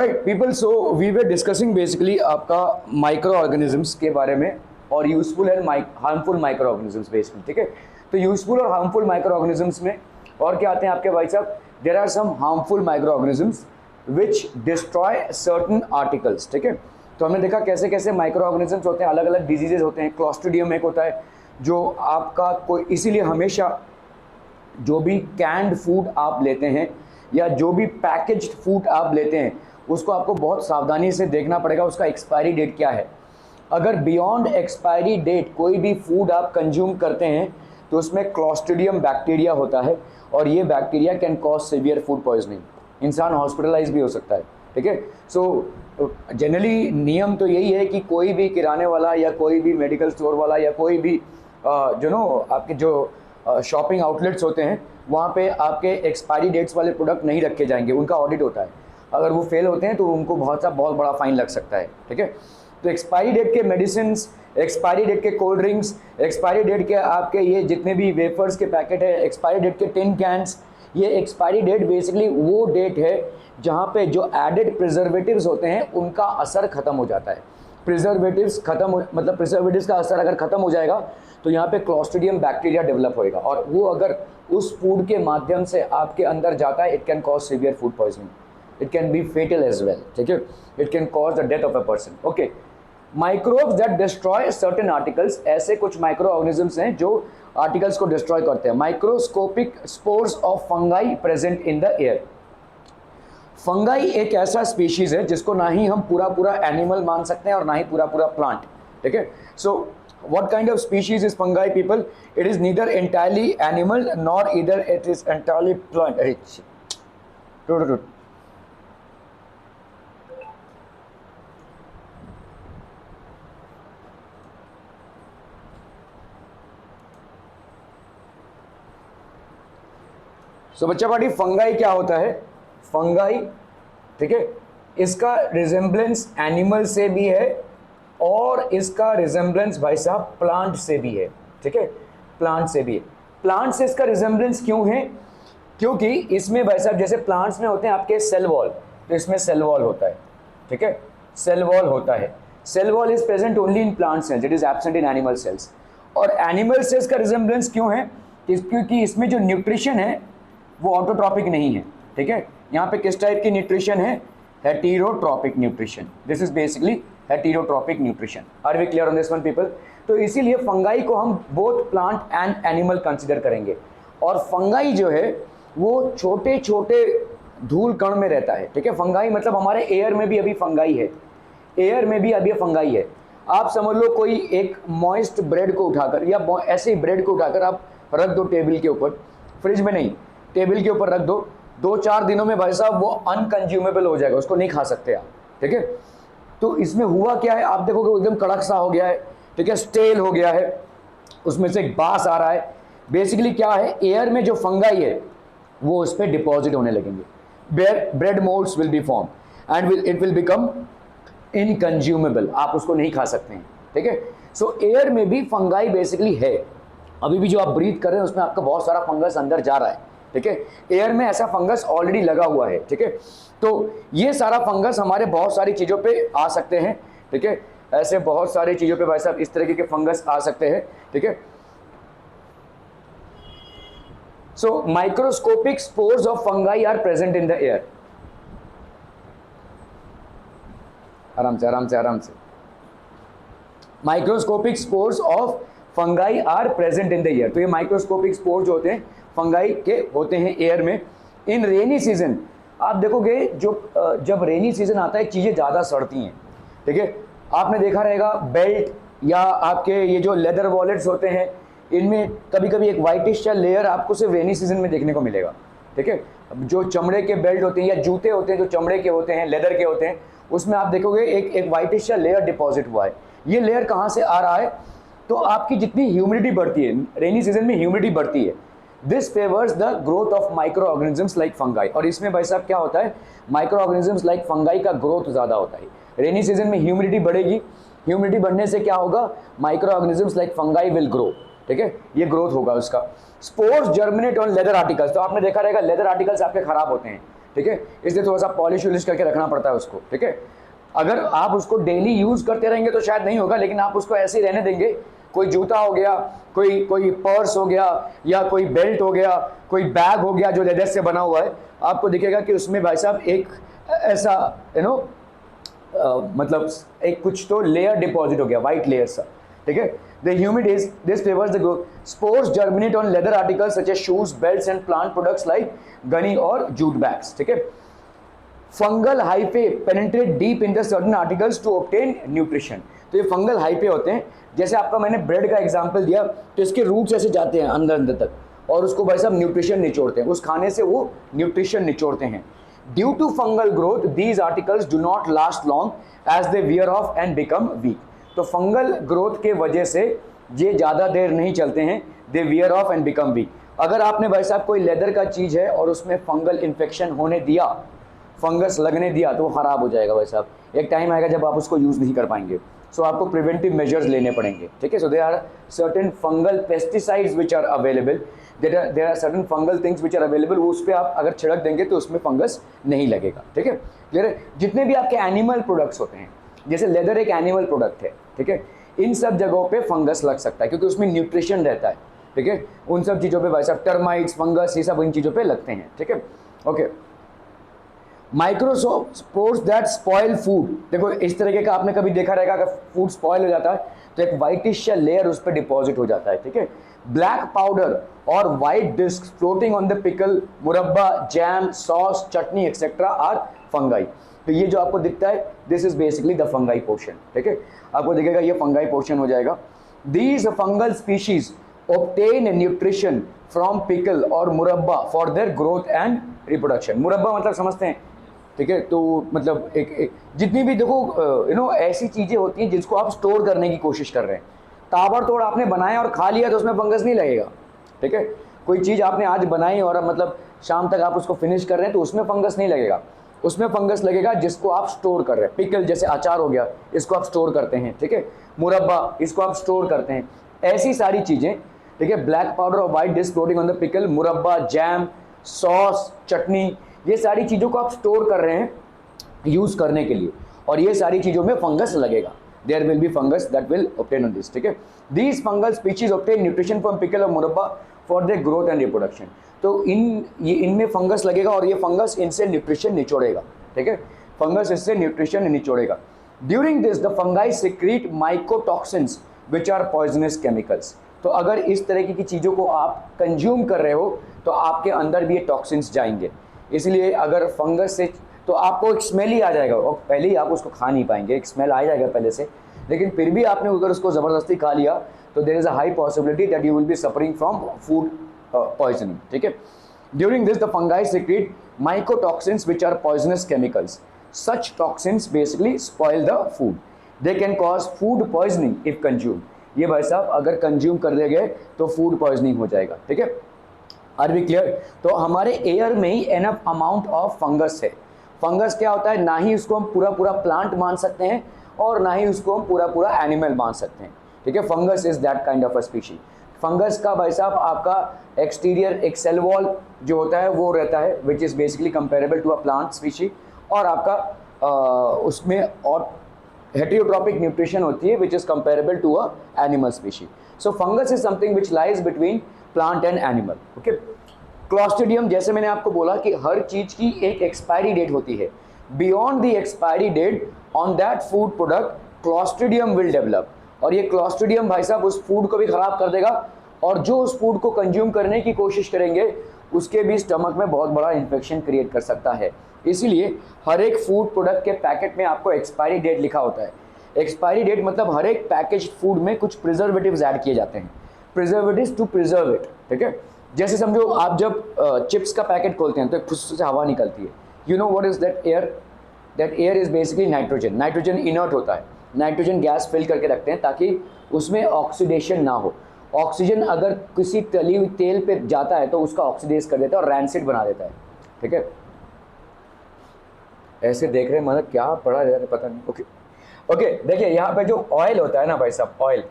Right people, so we were discussing basically आपका micro organisms के बारे में और useful and harmful micro organisms basically, ठीक है। तो यूजफुल और हार्मफुल माइक्रो ऑर्गेनिजम्स में और क्या आते हैं आपके भाई साहब, there are some harmful micro organisms which destroy certain articles, ठीक है। तो हमने देखा कैसे कैसे माइक्रो ऑर्गेनिजम्स होते हैं, अलग अलग डिजीजेज होते हैं। क्लॉस्ट्रिडियम एक होता है जो आपका कोई, इसीलिए हमेशा जो भी कैंड फूड आप लेते हैं या जो भी पैकेज्ड फूड आप लेते हैं उसको आपको बहुत सावधानी से देखना पड़ेगा उसका एक्सपायरी डेट क्या है। अगर बियॉन्ड एक्सपायरी डेट कोई भी फूड आप कंज्यूम करते हैं तो उसमें क्लॉस्ट्रिडियम बैक्टीरिया होता है और ये bacteria can cause severe food poisoning, इंसान हॉस्पिटलाइज भी हो सकता है, ठीक है। सो जनरली नियम तो यही है कि कोई भी किराने वाला या कोई भी मेडिकल स्टोर वाला या कोई भी आपके जो शॉपिंग आउटलेट्स होते हैं वहाँ पे आपके एक्सपायरी डेट्स वाले प्रोडक्ट नहीं रखे जाएंगे, उनका ऑडिट होता है। अगर वो फेल होते हैं तो उनको बहुत बड़ा फाइन लग सकता है, ठीक है। तो एक्सपायरी डेट के मेडिसिन, एक्सपायरी डेट के कोल्ड ड्रिंक्स, एक्सपायरी डेट के आपके ये जितने भी वेफर्स के पैकेट है, एक्सपायरी डेट के टिन कैंस, ये एक्सपायरी डेट बेसिकली वो डेट है जहाँ पे जो एडेड प्रिजर्वेटिव्स होते हैं उनका असर खत्म हो जाता है। प्रिजर्वेटिव्स मतलब प्रिजर्वेटिव्स का असर अगर खत्म हो जाएगा तो यहाँ पे क्लॉस्ट्रिडियम बैक्टीरिया डेवलप होएगा और वो अगर उस फूड के माध्यम से आपके अंदर जाता है, it can cause severe food poisoning, it can be fatal as well, ठीक है। It can cause the death of a person, okay. Microbes that destroy certain articles, ऐसे कुछ माइक्रो ऑर्गेनिजम्स हैं जो आर्टिकल्स को डिस्ट्रॉय करते हैं। Microscopic spores of fungi present in the air. Fungi एक ऐसा स्पीशीज है जिसको ना ही हम पूरा एनिमल मान सकते हैं और ना ही पूरा प्लांट, ठीक है। सो what kind of species is fungi people? It is neither entirely animal nor either it is entirely plant. So बच्चा पार्टी फंगाई क्या होता है? फंगाई, ठीक है, इसका रिजेम्बलेंस एनिमल से भी है और इसका रिजेम्बलेंस भाई साहब प्लांट से भी है, ठीक है, प्लांट से भी है। प्लांट से इसका रिजेम्बलेंस क्यों है? क्योंकि इसमें भाई साहब जैसे प्लांट्स में होते हैं आपके सेल वॉल, तो इसमें सेल वॉल होता है, ठीक है, सेल वॉल होता है। Cell wall is present only in plant cells, it is absent in animal cells. और एनिमल सेल्स का रिजेम्बलेंस क्यों है? क्योंकि इसमें जो न्यूट्रिशन है वो ऑटोट्रॉपिक नहीं है, ठीक है। यहाँ पे किस टाइप की न्यूट्रिशन है? Heterotrophic nutrition. This is basically heterotrophic nutrition. Are we clear on this one people? तो इसीलिए फंगाई को हम both plant and animal consider करेंगे। और फंगाई जो है वो छोटे छोटे धूल कण में रहता है, ठीक है। फंगाई मतलब हमारे एयर में भी अभी फंगाई है, एयर में भी अभी फंगाई है। आप समझ लो कोई एक मॉइस्ट ब्रेड को उठाकर या ऐसे ही ब्रेड को उठाकर आप रख दो टेबल के ऊपर, फ्रिज में नहीं, टेबल के ऊपर रख दो, 2-4 दिनों में भाई साहब वो अनकंज्यूमेबल हो जाएगा, उसको नहीं खा सकते आप, ठीक है। तो इसमें हुआ क्या है, आप देखोगे एकदम कड़क सा हो गया है, ठीक है, स्टेल हो गया है, उसमें से एक बास आ रहा है। बेसिकली क्या है, एयर में जो फंगाई है वो उस पर डिपॉजिट होने लगेंगे, bread moulds will be form and it will become inconsumable, आप उसको नहीं खा सकते हैं, ठीक है। सो एयर में भी फंगाई बेसिकली है, अभी भी जो आप ब्रीथ कर रहे हैं उसमें आपका बहुत सारा फंगस अंदर जा रहा है, ठीक है। एयर में ऐसा फंगस ऑलरेडी लगा हुआ है, ठीक है। तो ये सारा फंगस हमारे बहुत सारी चीज़ों पे आ सकते हैं, ठीक है, ऐसे बहुत सारी चीज़ों पे भाई साहब इस तरीके के फंगस आ सकते हैं, ठीक है। So microscopic spores of fungi are present in the air. आराम से आराम से आराम से। Microscopic spores of fungi are present in the air. तो ये माइक्रोस्कोपिक स्पोर्स जो होते हैं फंगाई के होते हैं एयर में। इन रेनी सीजन आप देखोगे जब रेनी सीजन आता है चीज़ें ज़्यादा सड़ती हैं, ठीक है। आपने देखा रहेगा बेल्ट या आपके ये जो लेदर वॉलेट्स होते हैं इनमें कभी कभी एक वाइटिश लेयर आपको सिर्फ रेनी सीजन में देखने को मिलेगा, ठीक है। जो चमड़े के बेल्ट होते हैं या जूते होते हैं जो चमड़े के होते हैं, लेदर के होते हैं, उसमें आप देखोगे एक वाइटिश लेयर डिपॉजिट हुआ है। ये लेयर कहाँ से आ रहा है? तो आपकी जितनी ह्यूमिडिटी बढ़ती है, रेनी सीजन में ह्यूमिडिटी बढ़ती है, this favours the growth of micro organisms like fungi. और इसमें भाई साहब क्या होता है, माइक्रो ऑर्गेनिजम्स लाइक फंगाई का ग्रोथ ज़्यादा होता है। रेनी सीजन में ह्यूमिडिटी बढ़ेगी, ह्यूमिडिटी बढ़ने से क्या होगा, micro organisms like fungi will grow, ठीक है, ये ग्रोथ होगा उसका। Spores germinate on leather articles. तो आपने देखा रहेगा लेदर आर्टिकल्स आपके खराब होते हैं, ठीक है, इसलिए थोड़ा सा पॉलिश वॉलिश करके रखना पड़ता है उसको, ठीक है। अगर आप उसको डेली यूज़ करते रहेंगे तो शायद नहीं होगा, लेकिन आप उसको ऐसे ही रहने देंगे, कोई जूता हो गया, कोई पर्स हो गया, या कोई बेल्ट हो गया, कोई बैग हो गया जो लेदर से बना हुआ है, आपको दिखेगा कि उसमें भाई साहब एक ऐसा मतलब एक कुछ तो लेयर डिपॉजिट हो गया, वाइट लेयर सा, ठीक है। The humid this favours the growth, spores germinate on leather articles such as shoes, belts and plant products like gunny और जूट बैग्स, ठीक है। Fungal hyphae penetrate deep in the certain articles to obtain nutrition, तो ये fungal hyphae होते हैं, जैसे आपका मैंने ब्रेड का एग्जांपल दिया, तो इसके रूट्स ऐसे जाते हैं अंदर अंदर तक और उसको भाई साहब न्यूट्रिशन निचोड़ते हैं, उस खाने से वो न्यूट्रिशन निचोड़ते हैं। Due to fungal growth these articles do not last long as they wear off and become weak, तो फंगल ग्रोथ के वजह से ये ज़्यादा देर नहीं चलते हैं, they wear off and become weak. अगर आपने भाई साहब कोई लेदर का चीज़ है और उसमें फंगल इन्फेक्शन होने दिया, फंगस लगने दिया, तो वो ख़राब हो जाएगा भाई साहब, एक टाइम आएगा जब आप उसको यूज़ नहीं कर पाएंगे, सो आपको प्रिवेंटिव मेजर्स लेने पड़ेंगे, ठीक है। So there are certain fungal pesticides which are available, there are certain fungal things which are available, उस पर आप अगर छिड़क देंगे तो उसमें फंगस नहीं लगेगा, ठीक है। क्लियर है। जितने भी आपके एनिमल प्रोडक्ट्स होते हैं, जैसे लेदर एक एनिमल प्रोडक्ट है, ठीक है, इन सब जगहों पे फंगस लग सकता है क्योंकि उसमें न्यूट्रिशन रहता है, ठीक है। उन सब चीज़ों पे भाई साहब टर्माइट्स, फंगस, ये सब इन चीज़ों पे लगते हैं, ठीक है। Okay, microspores that spoil food, देखो इस तरीके का आपने कभी देखा रहेगा, अगर फूड स्पॉइल हो जाता है तो एक वाइटिश लेयर उस पर डिपॉजिट हो जाता है, ठीक है। ब्लैक पाउडर और white disc floating on the pickle, मुरब्बा, jam, sauce, chutney etcetera are fungi, तो ये जो आपको दिखता है this is basically the fungi portion, ठीक है, आपको दिखेगा ये फंगाई पोर्शन हो जाएगा। These fungal species obtain nutrition from pickle और मुरब्बा for their growth and reproduction, मुरब्बा मतलब समझते हैं, ठीक है, तो मतलब एक जितनी भी देखो ऐसी चीज़ें होती हैं जिसको आप स्टोर करने की कोशिश कर रहे हैं, ताबड़तोड़ आपने बनाया और खा लिया तो उसमें फंगस नहीं लगेगा, ठीक है। कोई चीज़ आपने आज बनाई और मतलब शाम तक आप उसको फिनिश कर रहे हैं तो उसमें फंगस नहीं लगेगा, उसमें फंगस लगेगा जिसको आप स्टोर कर रहे हैं। पिकल जैसे अचार हो गया, इसको आप स्टोर करते हैं, ठीक है, मुरब्बा इसको आप स्टोर करते हैं, ऐसी सारी चीज़ें, ठीक है। ब्लैक पाउडर और white disc floating on the pickle, मुरब्बा, जैम, सॉस, चटनी, ये सारी चीज़ों को आप स्टोर कर रहे हैं यूज़ करने के लिए, और ये सारी चीज़ों में फंगस लगेगा, there will be fungus that will obtain on this, ठीक है। These fungal species obtain nutrition from pickle और मुरब्बा for their growth and reproduction, तो इनमें फंगस लगेगा और ये फंगस इनसे न्यूट्रिशन निचोड़ेगा, ठीक है, फंगस इससे न्यूट्रिशन निचोड़ेगा। During this the fungi secrete mycotoxins which are poisonous chemicals, तो अगर इस तरह की चीज़ों को आप कंज्यूम कर रहे हो तो आपके अंदर भी ये टॉक्सिन्स जाएंगे, इसलिए अगर फंगस से तो आपको एक स्मेल ही आ जाएगा और पहले ही आप उसको खा नहीं पाएंगे, एक स्मेल आ जाएगा पहले से, लेकिन फिर भी आपने अगर उसको ज़बरदस्ती खा लिया तो there is a high possibility that you will be suffering from food poisoning, ठीक है। During this the fungi secrete mycotoxins which are poisonous chemicals, such toxins basically spoil the food, they can cause food poisoning if consume, ये भाई साहब अगर consume कर दिए गए तो फूड पॉइजनिंग हो जाएगा, ठीक है। Are we clear. तो हमारे एयर में ही एनफ अमाउंट ऑफ फंगस है। फंगस क्या होता है, ना ही उसको हम पूरा पूरा प्लांट मान सकते हैं और ना ही उसको हम पूरा पूरा एनिमल मान सकते हैं, ठीक है। Fungus is that kind of a species. Fungus का भाई साहब आपका एक्सटीरियर एक सेल वॉल जो होता है वो रहता है which is basically comparable to a plant species, और आपका उसमें और हेटेरोट्रॉपिक न्यूट्रिशन होती है which is comparable to a animal species. So fungus is something which lies between plant and animal, okay. Clostridium, जैसे मैंने आपको बोला कि हर चीज़ की एक एक्सपायरी डेट होती है, beyond the expiry date on that food product clostridium will develop, और ये क्लॉस्ट्रिडियम भाई साहब उस फूड को भी ख़राब कर देगा और जो उस फूड को कंज्यूम करने की कोशिश करेंगे उसके भी स्टमक में बहुत बड़ा इन्फेक्शन क्रिएट कर सकता है। इसीलिए हर एक फूड प्रोडक्ट के पैकेट में आपको एक्सपायरी डेट लिखा होता है। एक्सपायरी डेट मतलब हर एक पैकेज फूड में कुछ प्रिजर्वेटिव्स ऐड किए जाते हैं, प्रिजर्वेटिव्स टू प्रिजर्व इट, ठीक है। जैसे समझो आप जब चिप्स का पैकेट खोलते हैं तो एक फुस से हवा निकलती है, you know what is that air, that air is basically nitrogen, nitrogen inert होता है, नाइट्रोजन गैस फिल करके रखते हैं ताकि उसमें ऑक्सीडेशन ना हो। ऑक्सीजन अगर किसी तली हुई तेल पे जाता है तो उसका ऑक्सीडेज कर देता है और रैंसिड बना देता है, ठीक है। ऐसे देख रहे हैं मतलब क्या पड़ा जा रहा है पता नहीं, ओके ओके। देखिए यहाँ पे जो ऑयल होता है ना भाई साहब, ऑयल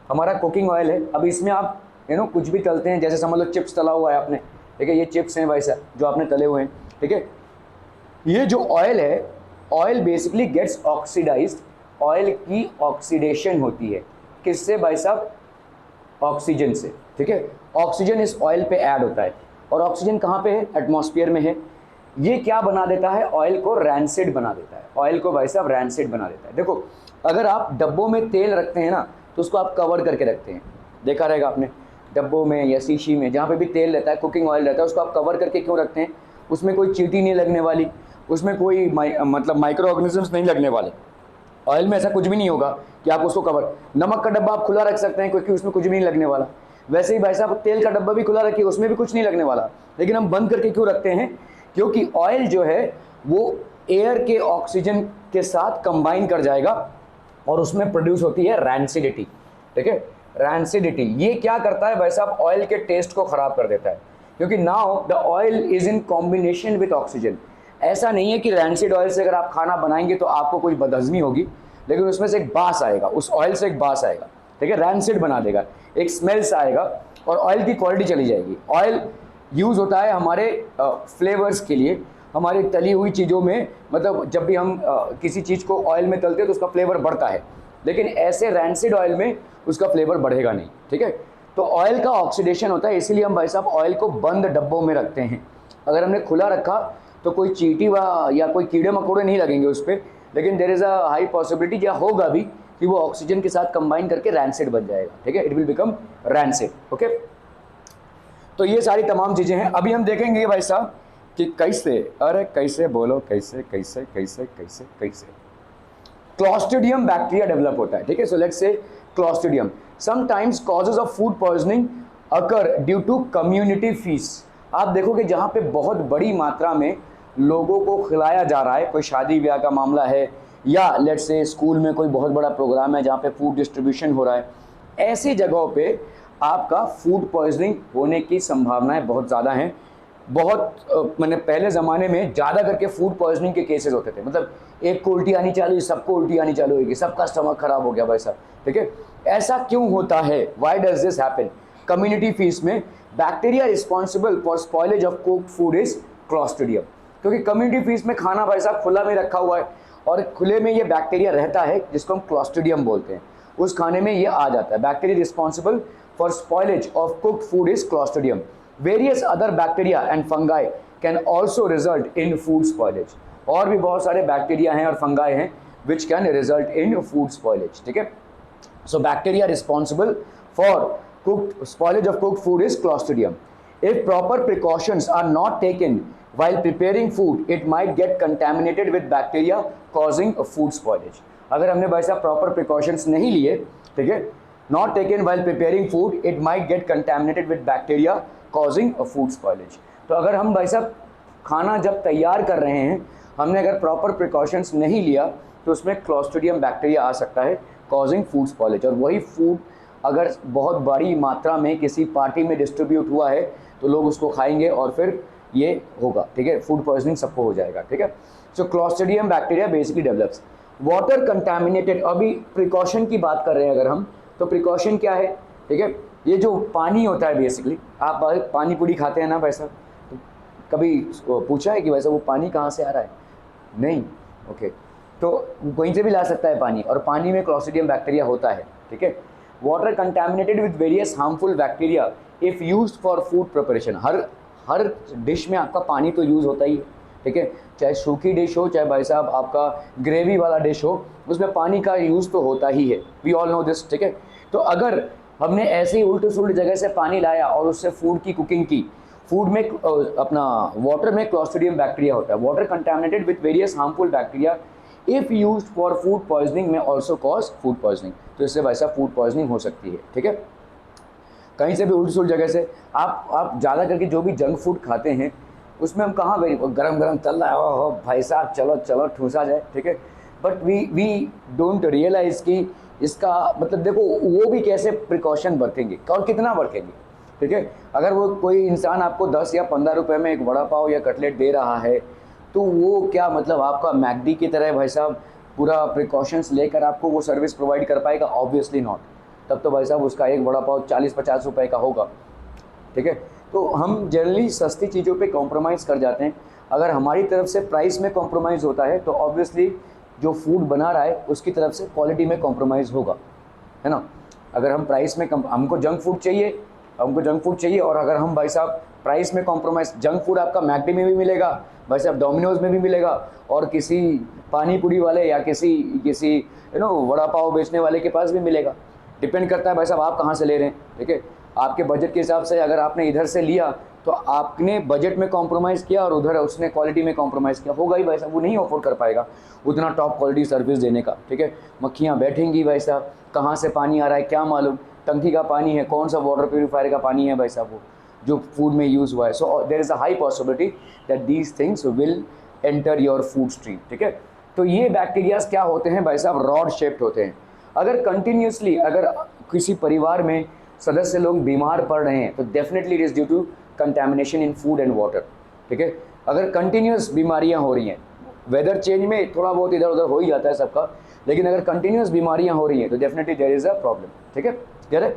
हमारा कुकिंग ऑयल है। अब इसमें आप कुछ भी तलते हैं, जैसे समझ लो चिप्स तला हुआ है आपने, ठीक है, ये चिप्स हैं भाई साहब जो आपने तले हुए हैं, ठीक है। ये जो ऑयल है, oil basically gets oxidised, oil की ऑक्सीडेशन होती है, किससे भाई साहब? ऑक्सीजन से, ठीक है। ऑक्सीजन इस ऑयल पे ऐड होता है, और ऑक्सीजन कहाँ पे है? एटमॉस्फेयर में है। ये क्या बना देता है? ऑयल को रैंसिड बना देता है, ऑयल को भाई साहब रैंसिड बना देता है। देखो, अगर आप डब्बों में तेल रखते हैं ना, तो उसको आप कवर करके रखते हैं, देखा रहेगा आपने, डब्बों में या शीशी में जहाँ पे भी तेल रहता है, कुकिंग ऑयल रहता है, उसको आप कवर करके क्यों रखते हैं? उसमें कोई चींटी नहीं लगने वाली, उसमें कोई मतलब माइक्रो ऑर्गेनिजम्स नहीं लगने वाले। ऑयल में ऐसा कुछ भी नहीं होगा कि आप उसको कवर, नमक का डब्बा आप खुला रख सकते हैं क्योंकि उसमें कुछ भी नहीं लगने वाला। वैसे ही भाई साहब तेल का डब्बा भी खुला रखिए, उसमें भी कुछ नहीं लगने वाला, लेकिन हम बंद करके क्यों रखते हैं? क्योंकि ऑयल जो है वो एयर के ऑक्सीजन के साथ कंबाइन कर जाएगा और उसमें प्रोड्यूस होती है रैंसिडिटी, ठीक है। रैंसिडिटी ये क्या करता है भाई साहब? ऑयल के टेस्ट को खराब कर देता है, क्योंकि now the oil is in combination with oxygen. ऐसा नहीं है कि रैंसिड ऑयल से अगर आप खाना बनाएंगे तो आपको कोई बदहजमी होगी, लेकिन उसमें से एक बास आएगा, उस ऑयल से एक बास आएगा, ठीक है, रैंसिड बना देगा, एक स्मेल्स आएगा और ऑयल की क्वालिटी चली जाएगी। ऑयल यूज़ होता है हमारे फ्लेवर्स के लिए, हमारी तली हुई चीज़ों में, मतलब जब भी हम किसी चीज़ को ऑयल में तलते हैं तो उसका फ्लेवर बढ़ता है, लेकिन ऐसे रैंसिड ऑयल में उसका फ्लेवर बढ़ेगा नहीं, ठीक है। तो ऑयल का ऑक्सीडेशन होता है, इसीलिए हम भाई साहब ऑयल को बंद डब्बों में रखते हैं। अगर हमने खुला रखा तो कोई चींटी या कोई कीड़े मकोड़े नहीं लगेंगे उस पर, लेकिन there is a high possibility, या होगा भी, कि वो ऑक्सीजन के साथ कंबाइन करके रैंसिड बन जाएगा, ठीक है, it will become rancid, okay. तो ये सारी तमाम चीज़ें हैं। अभी हम देखेंगे भाई साहब कि कैसे, अरे कैसे बोलो, कैसे कैसे कैसे कैसे कैसे क्लॉस्ट्रिडियम बैक्टीरिया डेवलप होता है, ठीक है। So let's say clostridium sometimes causes of food poisoning occur due to community feast. आप देखोगे जहाँ पे बहुत बड़ी मात्रा में लोगों को खिलाया जा रहा है, कोई शादी ब्याह का मामला है, या लेट्स से स्कूल में कोई बहुत बड़ा प्रोग्राम है जहाँ पे फूड डिस्ट्रीब्यूशन हो रहा है, ऐसी जगहों पे आपका फूड पॉइजनिंग होने की संभावनाएं बहुत ज़्यादा हैं। बहुत मैंने पहले ज़माने में ज़्यादा करके फूड पॉइजनिंग के केसेस होते थे, मतलब एक को उल्टी आनी चालू, सबको उल्टी आनी चालू होगी, सबका स्टमक खराब हो गया भाई साहब, ठीक है। ऐसा क्यों होता है? Why does this happen? Community feast में bacteria responsible for spoilage of cooked food is clostridium, क्योंकि कम्युनिटी फीस्ट में खाना भाई साहब खुला में रखा हुआ है और खुले में ये बैक्टीरिया रहता है जिसको हम क्लॉस्ट्रिडियम बोलते हैं, उस खाने में ये आ जाता है। Bacteria responsible for spoilage of cooked food is Clostridium. Various other bacteria and fungi can also result in food spoilage. और भी बहुत सारे बैक्टीरिया हैं और फंगाई हैं which can result in food spoilage, ठीक है। So bacteria responsible for cooked spoilage of cooked food is Clostridium. If proper precautions are not taken while preparing food, it might get contaminated with bacteria causing a food spoilage. अगर हमने भाई साहब proper precautions नहीं लिए, ठीक है, not taken while preparing food, it might get contaminated with bacteria causing a food spoilage. तो अगर हम भाई साहब खाना जब तैयार कर रहे हैं, हमने अगर proper precautions नहीं लिया तो उसमें Clostridium बैक्टीरिया आ सकता है causing food spoilage। और वही फूड अगर बहुत बड़ी मात्रा में किसी पार्टी में डिस्ट्रीब्यूट हुआ है तो लोग उसको खाएंगे और फिर ये होगा, ठीक है, फूड पॉइजनिंग सबको हो जाएगा, ठीक है। So clostridium bacteria basically develops. Water contaminated, अभी प्रिकॉशन की बात कर रहे हैं अगर हम, तो प्रिकॉशन क्या है, ठीक है, ये जो पानी होता है बेसिकली, आप पानी पूरी खाते हैं ना वैसा, तो कभी पूछा है कि वैसा वो पानी कहाँ से आ रहा है? नहीं, ओके, तो कहीं से भी ला सकता है पानी, और पानी में क्लॉस्ट्रिडियम बैक्टीरिया होता है, ठीक है। Water contaminated with various harmful bacteria if used for food preparation. Her dish में आपका पानी तो यूज़ होता ही है, ठीक है, चाहे सूखी डिश हो, चाहे भाई साहब आपका ग्रेवी वाला डिश हो, उसमें पानी का यूज़ तो होता ही है, वी ऑल नो दिस, ठीक है। तो अगर हमने ऐसे ही उल्टे सुल्टे जगह से पानी लाया और उससे फूड की कुकिंग की, फूड में अपना वाटर में क्लॉस्ट्रिडियम बैक्टीरिया होता है। Water contaminated with various harmful bacteria if used for food poisoning में ऑल्सो कॉज फूड पॉइजनिंग। तो इससे वैसा फूड पॉइजनिंग हो सकती है, ठीक है। कहीं से भी उल्टी सुल्टी जगह से आप ज़्यादा करके जो भी जंक फूड खाते हैं उसमें हम कहाँ गरम गरम तल रहा है, ओह भाई साहब चलो चलो ठूसा जाए, ठीक है, बट वी डोंट रियलाइज़ कि इसका मतलब देखो वो भी कैसे प्रिकॉशन बरतेंगे और कितना बरतेंगे, ठीक है। अगर वो कोई इंसान आपको 10 या 15 रुपये में एक वड़ा पाव या कटलेट दे रहा है तो वो क्या मतलब आपका मैकडी की तरह भाई साहब पूरा प्रिकॉशंस लेकर आपको वो सर्विस प्रोवाइड कर पाएगा? Obviously not. तब तो भाई साहब उसका एक वड़ा पाव 40-50 रुपये का होगा, ठीक है। तो हम जनरली सस्ती चीज़ों पे कॉम्प्रोमाइज़ कर जाते हैं। अगर हमारी तरफ से प्राइस में कॉम्प्रोमाइज़ होता है तो ऑब्वियसली जो फूड बना रहा है उसकी तरफ से क्वालिटी में कॉम्प्रोमाइज़ होगा, है ना। अगर हम प्राइस में हमको जंक फूड चाहिए और अगर हम भाई साहब प्राइस में कॉम्प्रोमाइज़, जंक फूड आपका मैकडी में भी मिलेगा भाई साहब, डोमिनोज में भी मिलेगा और किसी पानी पूरी वाले या किसी वड़ा पाव बेचने वाले के पास भी मिलेगा। डिपेंड करता है भाई साहब आप कहाँ से ले रहे हैं, ठीक है। आपके बजट के हिसाब से अगर आपने इधर से लिया तो आपने बजट में कॉम्प्रोमाइज़ किया और उधर उसने क्वालिटी में कॉम्प्रोमाइज़ किया, होगा ही भाई साहब, वो नहीं अफोर्ड कर पाएगा उतना टॉप क्वालिटी सर्विस देने का, ठीक है। मक्खियाँ बैठेंगी भाई साहब, कहाँ से पानी आ रहा है क्या मालूम, टंकी का पानी है, कौन सा वाटर प्यूरीफायर का पानी है भाई साहब वो जो फूड में यूज़ हुआ है। So there is a high possibility that these things will enter your food stream, ठीक है। तो ये बैक्टीरियाज क्या होते हैं भाई साहब, रॉड शेप्ड होते हैं। अगर कंटिन्यूसली अगर किसी परिवार में सदस्य लोग बीमार पड़ रहे हैं तो definitely it is due to contamination in food and water, ठीक है। अगर कंटिन्यूस बीमारियां हो रही हैं, वेदर चेंज में थोड़ा बहुत इधर उधर हो ही जाता है सबका, लेकिन अगर कंटिन्यूस बीमारियां हो रही हैं तो definitely there is a problem, ठीक है, क्लियर है।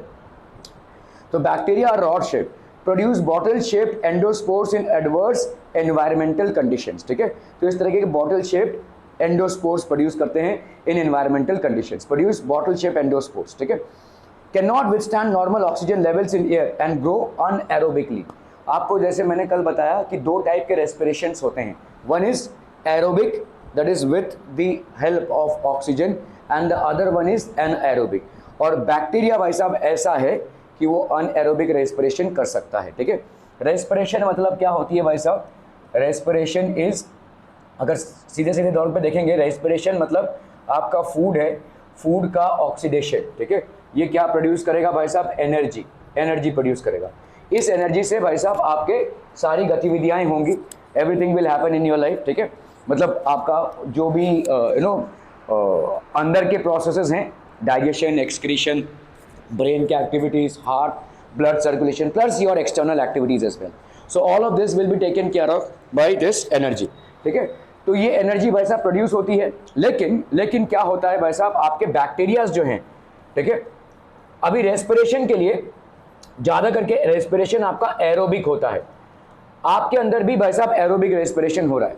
तो bacteria are rod shape, produce bottle shaped endospores in adverse environmental conditions, ठीक है। तो इस तरह के बॉटल शेप्ड एंडोस्पोर्स प्रोड्यूस करते हैं in environmental conditions, produce bottle shape endospores, ठीक है। Can not withstand normal oxygen levels in air and grow anaerobically. आपको जैसे मैंने कल बताया कि दो टाइप के रेस्पिरेशंस होते हैं, one is aerobic that is with the help of oxygen and the other one is anaerobic. और बैक्टीरिया भाई साहब ऐसा है कि वो अनएरोबिक रेस्पिरेशन कर सकता है, ठीक है। रेस्पिरेशन मतलब क्या होती है भाई साहब, रेस्पिरेशन इज, अगर सीधे सीधे तौर पे देखेंगे, रेस्पिरेशन मतलब आपका फूड है, फूड का ऑक्सीडेशन, ठीक है। ये क्या प्रोड्यूस करेगा भाई साहब, एनर्जी प्रोड्यूस करेगा। इस एनर्जी से भाई साहब आपके सारी गतिविधियाँ होंगी, everything will happen in your life, ठीक है। मतलब आपका जो भी अंदर के प्रोसेसेस हैं, डाइजेशन, एक्सक्रीशन, ब्रेन के activities, heart, blood circulation plus your external activities as well, so all of this will be taken care of by this energy, ठीक है। तो ये एनर्जी भाई साहब प्रोड्यूस होती है, लेकिन क्या होता है भाई साहब, आपके बैक्टीरियाज जो हैं, ठीक है, अभी रेस्पिरेशन के लिए ज़्यादा करके रेस्पिरेशन आपका एरोबिक होता है, आपके अंदर भी भाई साहब एरोबिक रेस्पिरेशन हो रहा है।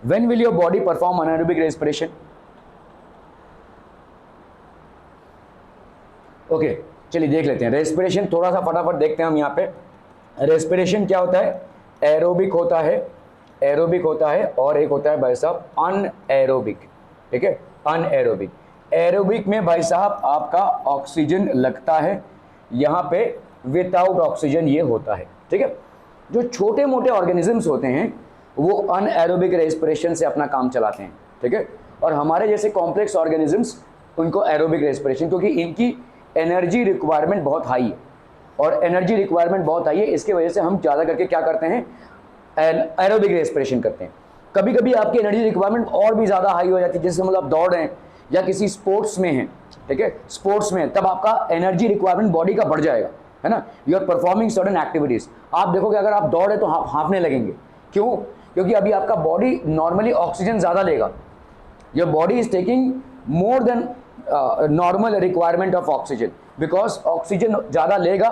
When will your body perform anaerobic respiration? Okay, चलिए देख लेते हैं रेस्पिरेशन, थोड़ा सा फटाफट देखते हैं हम यहाँ पे। रेस्पिरेशन क्या होता है, एरोबिक होता है और एक होता है भाई साहब अनएरोबिक, ठीक है, अनएरोबिक। एरोबिक में भाई साहब आपका ऑक्सीजन लगता है, यहाँ पे विदाउट ऑक्सीजन ये होता है, ठीक है। जो छोटे मोटे ऑर्गेनिजम्स होते हैं वो अनएरोबिक रेस्पिरेशन से अपना काम चलाते हैं, ठीक है। और हमारे जैसे कॉम्प्लेक्स ऑर्गेनिजम्स उनको एरोबिक रेस्पिरेशन, क्योंकि इनकी एनर्जी रिक्वायरमेंट बहुत हाई है, और एनर्जी रिक्वायरमेंट बहुत हाई है, इसके वजह से हम ज़्यादा करके क्या करते हैं, एरोबिक रेस्पिरेशन करते हैं। कभी कभी आपकी एनर्जी रिक्वायरमेंट और भी ज़्यादा हाई हो जाती है, जैसे मतलब दौड़ रहे हैं या किसी स्पोर्ट्स में हैं, ठीक है, स्पोर्ट्स में, तब आपका एनर्जी रिक्वायरमेंट बॉडी का बढ़ जाएगा, है ना। You are performing certain activities, आप देखोगे अगर आप दौड़े तो हाँफने लगेंगे, क्यों? क्योंकि अभी आपका बॉडी नॉर्मली ऑक्सीजन ज़्यादा लेगा, your body is taking more than normal requirement of oxygen, because oxygen ज़्यादा लेगा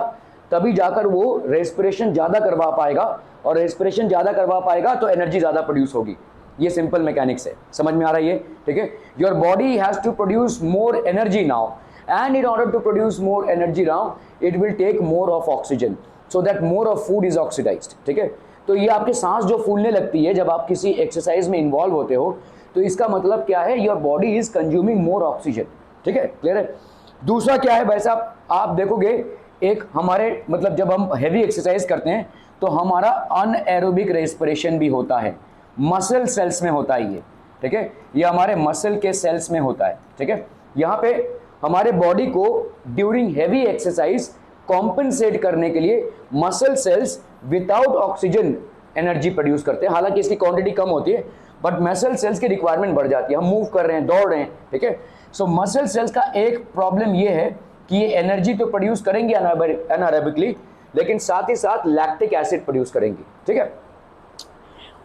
तभी जाकर वो रेस्पिरेशन ज़्यादा करवा पाएगा, और रेस्पिरेशन ज़्यादा करवा पाएगा तो एनर्जी ज़्यादा प्रोड्यूस होगी। ये सिंपल मैकेनिक्स है, समझ में आ रहा है ये, ठीक है। Your body has to produce more energy now, and in order to produce more energy now it will take more of oxygen, so that more of food is oxidised, ठीक है। तो ये आपकी सांस जो फूलने लगती है जब आप किसी एक्सरसाइज में इन्वॉल्व होते हो, तो इसका मतलब क्या है, your body is consuming more oxygen, ठीक है, क्लियर है। दूसरा क्या है भाई साहब, आप देखोगे एक हमारे मतलब जब हम हैवी एक्सरसाइज करते हैं तो हमारा अनएरोबिक रेस्पिरेशन भी होता है, मसल सेल्स में होता है ये, ठीक है, ये हमारे मसल के सेल्स में होता है, ठीक है। यहाँ पे हमारे बॉडी को ड्यूरिंग हैवी एक्सरसाइज कॉम्पनसेट करने के लिए muscle cells without oxygen energy produce करते हैं, हालांकि इसकी क्वांटिटी कम होती है, बट मसल सेल्स की रिक्वायरमेंट बढ़ जाती है, हम मूव कर रहे हैं, दौड़ रहे हैं, ठीक है। सो मसल सेल्स का एक प्रॉब्लम ये है कि ये एनर्जी तो प्रोड्यूस करेंगे अनएरोबिकली, लेकिन साथ ही साथ लैक्टिक एसिड प्रोड्यूस करेंगी, ठीक है।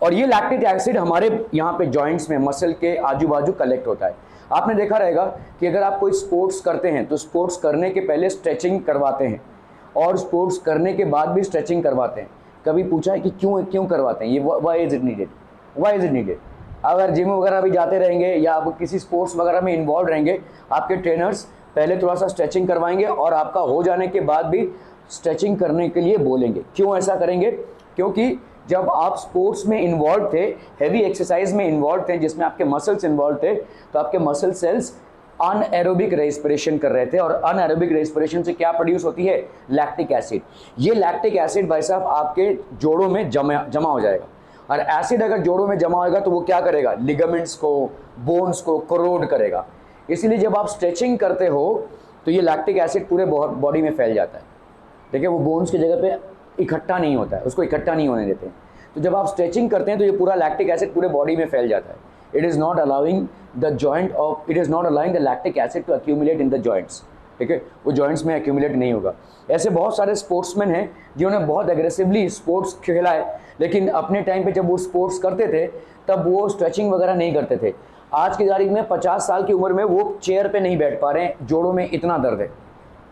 और ये लैक्टिक एसिड हमारे यहाँ पे जॉइंट्स में मसल के आजू बाजू कलेक्ट होता है। आपने देखा रहेगा कि अगर आप कोई स्पोर्ट्स करते हैं तो स्पोर्ट्स करने के पहले स्ट्रेचिंग करवाते हैं, और स्पोर्ट्स करने के बाद भी स्ट्रेचिंग करवाते हैं। कभी पूछा है कि क्यों क्यों करवाते हैं ये? Why is it needed? Why is it needed? अगर जिम वगैरह भी जाते रहेंगे या आप किसी स्पोर्ट्स वगैरह में इन्वॉल्व रहेंगे, आपके ट्रेनर्स पहले थोड़ा सा स्ट्रेचिंग करवाएंगे और आपका हो जाने के बाद भी स्ट्रेचिंग करने के लिए बोलेंगे। क्यों ऐसा करेंगे? क्योंकि जब आप स्पोर्ट्स में इन्वॉल्व थे, हैवी एक्सरसाइज में इन्वॉल्व थे, जिसमें आपके मसल्स इन्वॉल्व थे, तो आपके मसल सेल्स अनएरोबिक रेस्पिरेशन कर रहे थे और अनएरोबिक रेस्पिरेशन से क्या प्रोड्यूस होती है? Lactic acid. ये लैक्टिक एसिड भाई साहब आपके जोड़ों में जमा हो जाएगा, और एसिड अगर जोड़ों में जमा होगा तो वो क्या करेगा? लिगामेंट्स को, बोन्स को करोड करेगा। इसीलिए जब आप स्ट्रेचिंग करते हो तो ये लैक्टिक एसिड पूरे बॉडी में फैल जाता है, ठीक है? वो बोन्स की जगह पे इकट्ठा नहीं होता है, उसको इकट्ठा नहीं होने देते हैं। तो जब आप स्ट्रेचिंग करते हैं तो ये पूरा लैक्टिक एसिड पूरे बॉडी में फैल जाता है। It is not allowing the lactic acid to accumulate in the joints, ठीक है? वो जॉइंट्स में अक्यूमुलेट नहीं होगा। ऐसे बहुत सारे स्पोर्ट्समैन हैं जिन्होंने बहुत एग्रेसिवली स्पोर्ट्स खेला है, लेकिन अपने टाइम पे जब वो स्पोर्ट्स करते थे तब वो स्ट्रेचिंग वगैरह नहीं करते थे। आज की तारीख में 50 साल की उम्र में वो चेयर पे नहीं बैठ पा रहे हैं, जोड़ों में इतना दर्द है,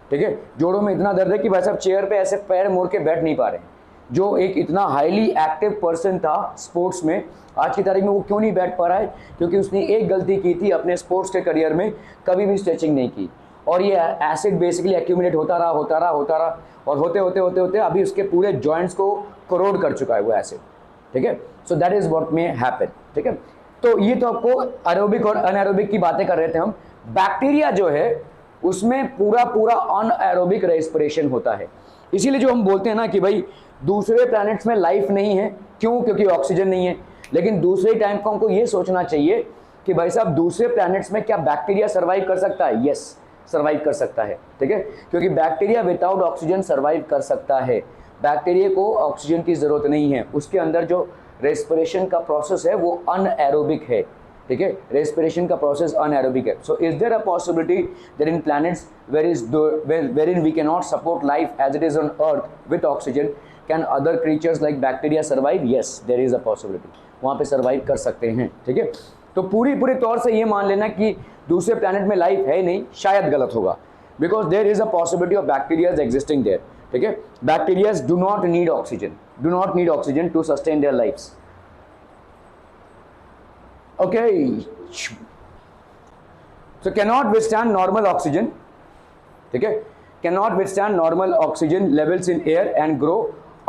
ठीक है? जोड़ों में इतना दर्द है कि भाई साहब चेयर पे ऐसे पैर मोड़ के बैठ नहीं पा रहे हैं। जो एक इतना हाईली एक्टिव पर्सन था स्पोर्ट्स में, आज की तारीख में वो क्यों नहीं बैठ पा रहा है? क्योंकि उसने एक गलती की थी अपने स्पोर्ट्स के करियर में, कभी भी स्ट्रेचिंग नहीं की, और ये एसिड बेसिकली एक्यूमुलेट होता रहा और होते अभी उसके पूरे जॉइंट्स को करोड कर चुका है वो एसिड, ठीक है? So that is what may happen, ठीक है? तो ये तो आपको एरोबिक और अनएरोबिक की बातें कर रहे थे हम। बैक्टीरिया जो है उसमें पूरा अनएरोबिक रेस्पिरेशन होता है। इसीलिए जो हम बोलते हैं ना कि भाई दूसरे प्लैनेट्स में लाइफ नहीं है, क्यों? क्योंकि ऑक्सीजन नहीं है। लेकिन दूसरे टाइम को हमको ये सोचना चाहिए कि भाई साहब दूसरे प्लैनेट्स में क्या बैक्टीरिया सर्वाइव कर सकता है? यस, सर्वाइव कर सकता है, ठीक है? क्योंकि बैक्टीरिया विदाउट ऑक्सीजन सर्वाइव कर सकता है। बैक्टीरिया को ऑक्सीजन की जरूरत नहीं है, उसके अंदर जो रेस्पिरेशन का प्रोसेस है वो अनएरोबिक है, ठीक है? रेस्पिरेशन का प्रोसेस अनएरोबिक है। So is there a possibility that in planets wherein we cannot support life as it is on earth with oxygen, can other creatures like bacteria survive? Yes, there is a possibility, वहाँ पे survive कर सकते हैं, ठीक है? तो पूरी तौर से ये मान लेना कि दूसरे प्लैनेट में लाइफ है नहीं, शायद गलत होगा, because there is a possibility of bacterias existing there, ठीक है? Bacterias do not need oxygen to sustain their lifes, okay? So cannot withstand normal oxygen, ठीक है? cannot withstand normal oxygen levels in air and grow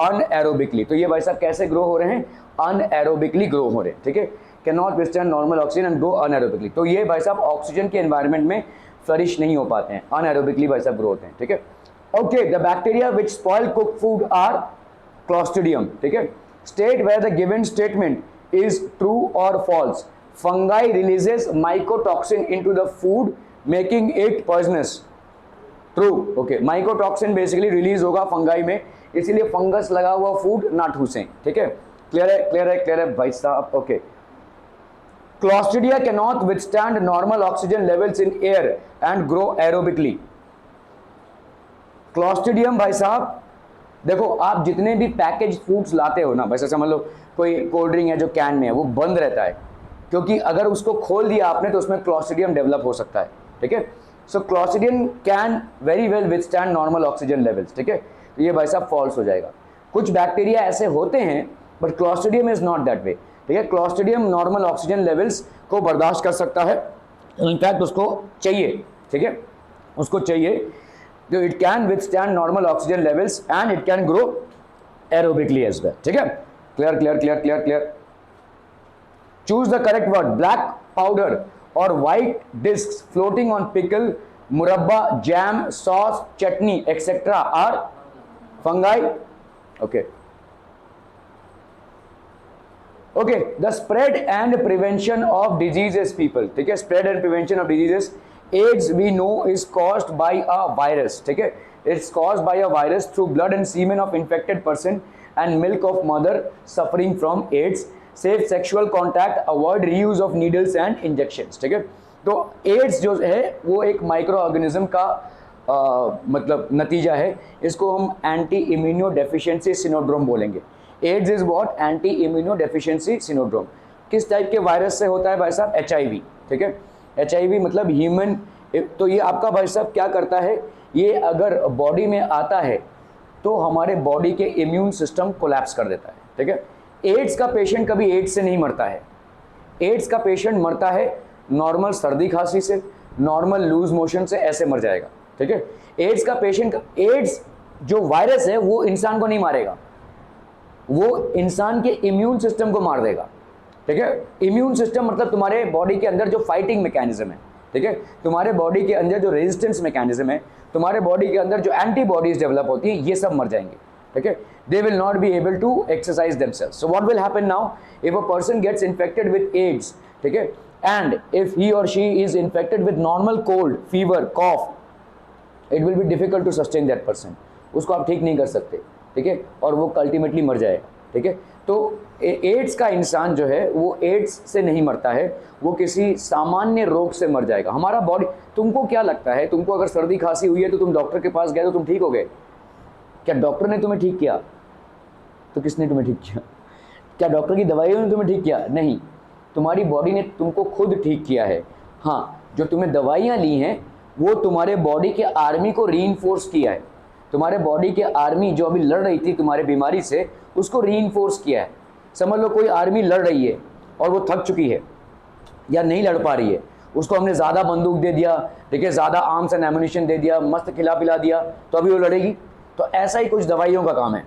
unaerobically। तो ये भाई साहब कैसे grow हो रहे हैं? अनएरोबिकली ग्रो हो रहे हैं, ठीक है? cannot withstand normal oxygen and grow unaerobically। तो ये भाई साहब ऑक्सीजन के एनवायरनमेंट में फ्लरिश नहीं हो पाते हैं, अनएरोबिकली भाई साहब ग्रो होते हैं, ठीक है? Okay, the bacteria which spoil cook food are clostridium, ठीक है? State where the given statement is true और false. Fungi releases mycotoxin into the food making it poisonous। True, okay? mycotoxin basically release होगा fungi में, इसीलिए fungus लगा हुआ food ना ठूसें, ठीक है? क्लियर है भाई साहब, okay? Clostridia cannot withstand normal oxygen levels in air and grow aerobically। Clostridium भाई साहब देखो, आप जितने भी पैकेज फूड्स लाते हो ना, वैसे समझ लो कोई कोल्ड ड्रिंक है जो कैन में है, वो बंद रहता है, क्योंकि अगर उसको खोल दिया आपने तो उसमें क्लॉस्ट्रिडियम डेवलप हो सकता है, ठीक है? So clostridium can very well withstand normal oxygen levels, ठीक है? तो ये भाई साहब फॉल्स हो जाएगा। कुछ बैक्टीरिया ऐसे होते हैं but Clostridium is not that way, ठीक है? क्लॉस्ट्रिडियम नॉर्मल ऑक्सीजन लेवल्स को बर्दाश्त कर सकता है, इनफैक्ट उसको चाहिए, ठीक है? उसको चाहिए, तो it can withstand normal oxygen levels and it can grow aerobically as well, ठीक है? Clear. Choose the correct word। Black powder or white discs floating on pickle, murabba, jam, sauce, chutney, etc. are fungi। Okay, the spread and prevention of diseases people, ठीक है? spread and prevention of diseases। AIDS we know is caused by a virus, ठीक है? it's caused by a virus through blood and semen of infected person and milk of mother suffering from AIDS। Safe sexual contact, avoid reuse of needles and injections, ठीक है? तो ads जो है वो एक micro organism का मतलब नतीजा है। इसको हम एंटी इम्यूनो डेफिशिएंसी सिंड्रोम बोलेंगे। AIDS is what? Anti immuno deficiency syndrome. किस टाइप के वायरस से होता है भाई साहब? HIV, ठीक है? HIV मतलब ह्यूमन। तो ये आपका भाई साहब क्या करता है, ये अगर बॉडी में आता है तो हमारे बॉडी के इम्यून सिस्टम कोलैप्स कर देता है, ठीक है। एड्स का पेशेंट कभी एड्स से नहीं मरता है। एड्स का पेशेंट मरता है नॉर्मल सर्दी खांसी से, नॉर्मल लूज मोशन से, ऐसे मर जाएगा, ठीक है। एड्स का पेशेंट, एड्स जो वायरस है वो इंसान को नहीं मारेगा, वो इंसान के इम्यून सिस्टम को मार देगा, ठीक है। इम्यून सिस्टम मतलब तुम्हारे बॉडी के अंदर जो फाइटिंग मैकेनिज्म है, ठीक है, तुम्हारे बॉडी के अंदर जो रेजिस्टेंस मैकेनिज्म है, तुम्हारे बॉडी के अंदर जो एंटीबॉडीज डेवलप होती हैं, ये सब मर जाएंगे, ठीक है। They will not be able to exercise themselves. So what will happen now, if a person gets infected with AIDS, ठीक है, एंड इफ ही और she is infected with normal cold, fever, cough, it will be difficult to sustain that person. उसको आप ठीक नहीं कर सकते, ठीक है, और वो अल्टीमेटली मर जाएगा, ठीक है। तो एड्स का इंसान जो है वो एड्स से नहीं मरता है, वो किसी सामान्य रोग से मर जाएगा। हमारा बॉडी, तुमको क्या लगता है, तुमको अगर सर्दी खांसी हुई है तो तुम डॉक्टर के पास गए तो तुम ठीक हो गए? क्या डॉक्टर ने तुम्हें ठीक किया? तो किसने तुम्हें ठीक किया? क्या डॉक्टर की दवाइयों ने तुम्हें ठीक किया? नहीं, तुम्हारी बॉडी ने तुमको खुद ठीक किया है। हाँ, जो तुम्हें दवाइयाँ ली हैं वो तुम्हारे बॉडी के आर्मी को रीइंफोर्स किया है। तुम्हारे बॉडी के आर्मी जो अभी लड़ रही थी तुम्हारे बीमारी से, उसको रीइंफोर्स किया है। समझ लो कोई आर्मी लड़ रही है और वो थक चुकी है या नहीं लड़ पा रही है, उसको हमने ज़्यादा बंदूक दे दिया, ठीक है, ज़्यादा आर्म्स एंड एम्युनिशन दे दिया, मस्त खिला पिला दिया, तो अभी वो लड़ेगी? तो ऐसा ही कुछ दवाइयों का काम है।